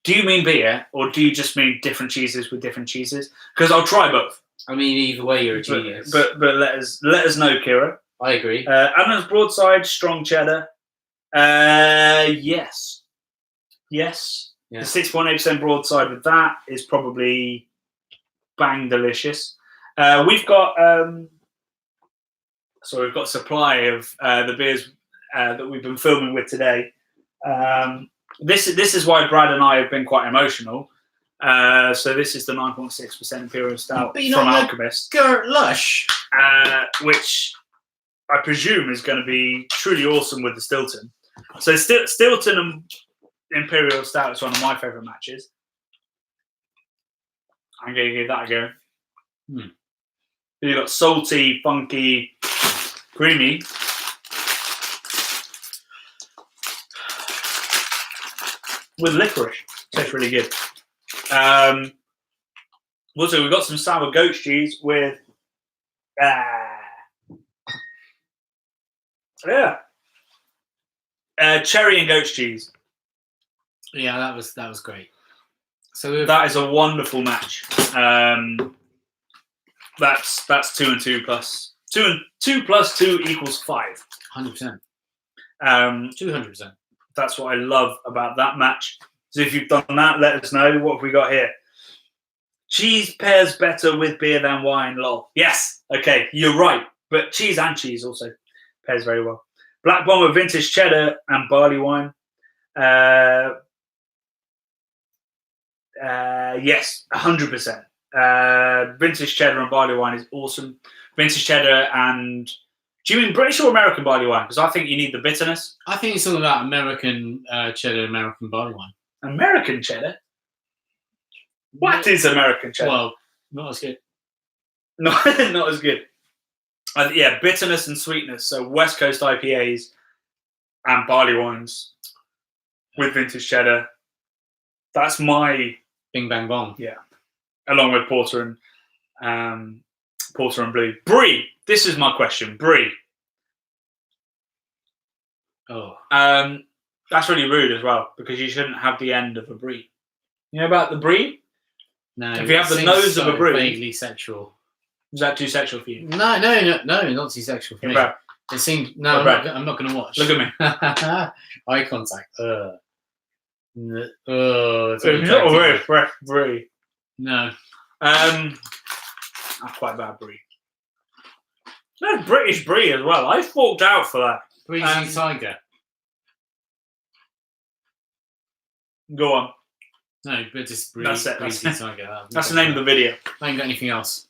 Do you mean beer, or do you just mean different cheeses with different cheeses? Because I'll try both. I mean, either way, you're a genius. But let us know, Kira. I agree. Adam's broadside, strong cheddar. Yes. The 6.8% broadside with that is probably bang delicious. We've got supply of the beers that we've been filming with today. This is why Brad and I have been quite emotional. So this is the 9.6% Imperial Stout from Alchemist. Gert Lush. Which I presume is going to be truly awesome with the Stilton. So Stilton and Imperial Stout is one of my favourite matches. I'm going to give that a go. You've got salty, funky, creamy. With licorice. Tastes really good. Also, we've got some sour goat cheese with cherry and goat cheese. Yeah, that was great. So that is a wonderful match. That's 2 and 2 plus 2 and 2 plus 2 equals 5. 100%. 200%. That's what I love about that match. So if you've done that, let us know. What have we got here? Cheese pairs better with beer than wine. Lol. Yes. Okay, you're right. But cheese and cheese also pairs very well. Black Bomber vintage cheddar and barley wine. Yes, 100%. Vintage cheddar and barley wine is awesome. Vintage cheddar and... Do you mean British or American barley wine? Because I think you need the bitterness. I think it's all about American cheddar, American barley wine. American cheddar? What is American cheddar? Well, not as good. Not as good. Bitterness and sweetness. So West Coast IPAs and barley wines with vintage cheddar. That's my... Bing, bang, bong. Yeah. Along with porter and blue. Brie. This is my question. Brie. Oh. That's really rude as well, because you shouldn't have the end of a brie. You know about the brie? No. If you have the nose of a brie. Vaguely sexual. Is that too sexual for you? No, not too sexual for me. Brad. It seemed... No, I'm not going to watch. Look at me. Eye contact. It's not a very fresh brie. No. That's quite bad brie. No, British brie as well. I forked out for that. Breezy Tiger. Go on. No, but just That's it. Breezy Tiger. That's the name of the video. I ain't got anything else.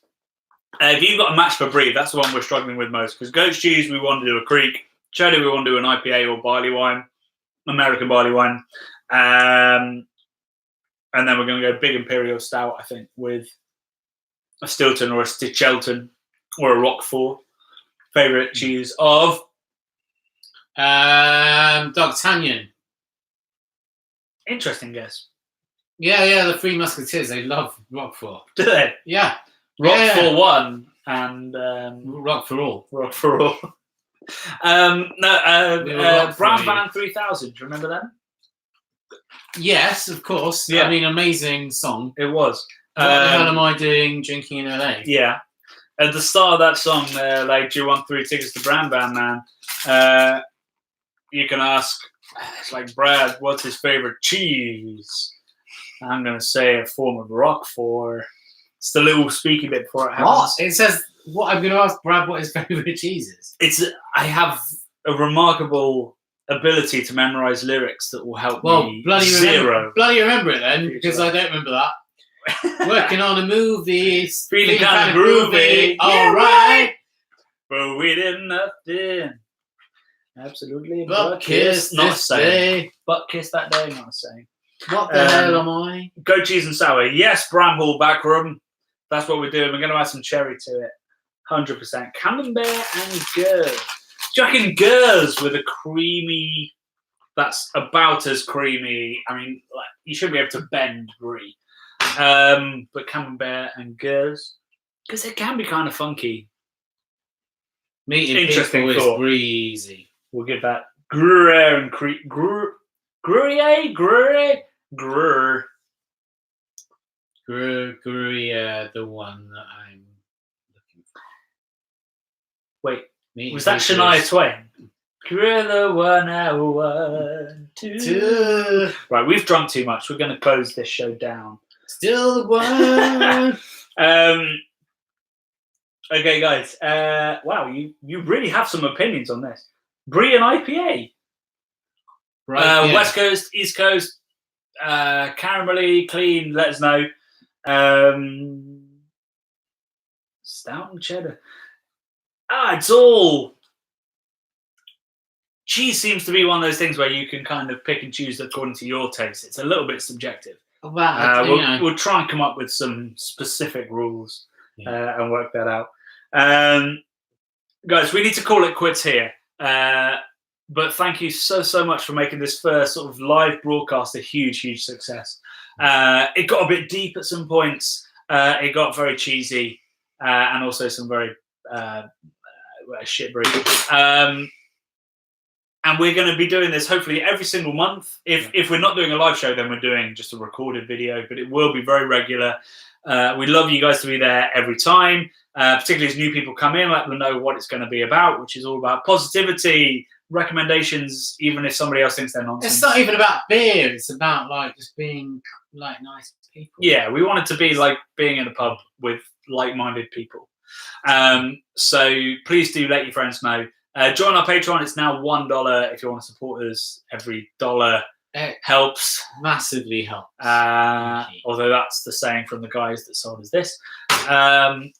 If you've got a match for brie, that's the one we're struggling with most. Because goat cheese, we want to do a creek. Cheddar, we want to do an IPA or barley wine. American barley wine. And then we're going to go big Imperial Stout, I think, with a Stilton or a Stichelton or a Roquefort. Favourite cheese of? D'Artagnan. Interesting guess. Yeah, the Three Musketeers, they love Roquefort. Do they? Yeah. Roquefort 1 and... Roquefort all. Roquefort all. Brown Van 3000, do you remember them? Yes, of course. Yeah. I mean, amazing song. It was. What the hell am I doing drinking in LA? Yeah. At the start of that song, do you want 3 tickets to Brown Van, man? You can ask, it's like, Brad, what's his favourite cheese? I'm going to say a form of Roquefort. It's the little speaky bit before it happens. What? It says, what I'm going to ask Brad what his favourite cheese is. I have a remarkable ability to memorise lyrics that will help me bloody remember it then, because right. I don't remember that. Working on a movie, feeling kind of groovy. All right. But we did nothing. Absolutely. But kiss not this day. But kiss that day, not saying. What the hell am I? Goat cheese and sour. Yes, Bramhall backroom. That's what we're doing. We're going to add some cherry to it. 100%. Camembert and Gueuze. Do you reckon Gueuze with a creamy, that's about as creamy? I mean, like, you should be able to bend Brie. But Camembert and Gueuze, because it can be kind of funky. Meeting Interesting people thought. is breezy. We'll give that Gruyere and Gruyere, Gruyere. Gruyere, the one that I'm looking for. Wait, Meeting was that people Shania is- Twain? You're the one I want to. Right, we've drunk too much. We're going to close this show down. Still the one. Okay, guys. Wow, you really have some opinions on this. Brie and IPA. Right, yeah. West Coast, East Coast, caramelly, clean. Let us know. Stout and cheddar. It's all. Cheese seems to be one of those things where you can kind of pick and choose according to your taste. It's a little bit subjective. Well, We'll try and come up with some specific rules and work that out. Guys, we need to call it quits here. But thank you so much for making this first sort of live broadcast a huge success. It got a bit deep at some points. It got very cheesy and also some very shit brew. And we're going to be doing this hopefully every single month. If we're not doing a live show, then we're doing just a recorded video, but it will be very regular. We love you guys to be there every time, particularly as new people come in, let them know what it's going to be about, which is all about positivity, recommendations, even if somebody else thinks they're nonsense. It's not even about beer. It's about like just being like nice people. Yeah, we want it to be like being in a pub with like-minded people. So please do let your friends know. Join our Patreon. It's now $1 if you want to support us. Every dollar helps. Massively helps. Although that's the saying from the guys that sold us this.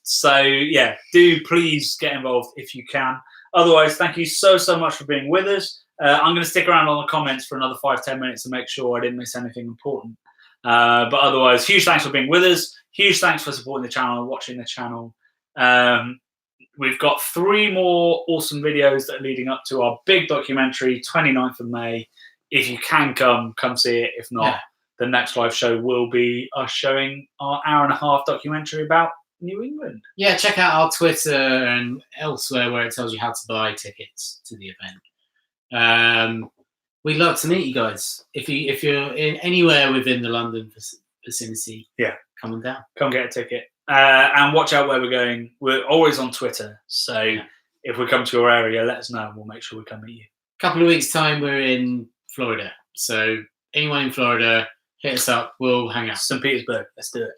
So yeah, do please get involved if you can. Otherwise, thank you so much for being with us. I'm going to stick around on the comments for another 5-10 minutes to make sure I didn't miss anything important. But otherwise, huge thanks for being with us. Huge thanks for supporting the channel and watching the channel. We've got 3 more awesome videos that are leading up to our big documentary, 29th of May. If you can come see it. If not, the next live show will be us showing our hour-and-a-half documentary about New England. Yeah, check out our Twitter and elsewhere where it tells you how to buy tickets to the event. We'd love to meet you guys. If you're in anywhere within the London vicinity, come on down. Come get a ticket. And watch out where we're going. We're always on Twitter. So if we come to your area, let us know and we'll make sure we come meet you. A couple of weeks' time, we're in Florida. So anyone in Florida, hit us up. We'll hang out. St. Petersburg. Let's do it.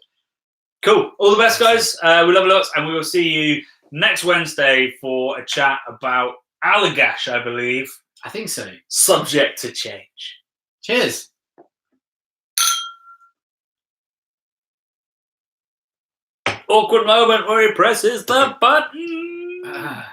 Cool. All the best, guys. We love you lots. And we will see you next Wednesday for a chat about Allagash, I believe. I think so. Subject to change. Cheers. Awkward moment where he presses the button.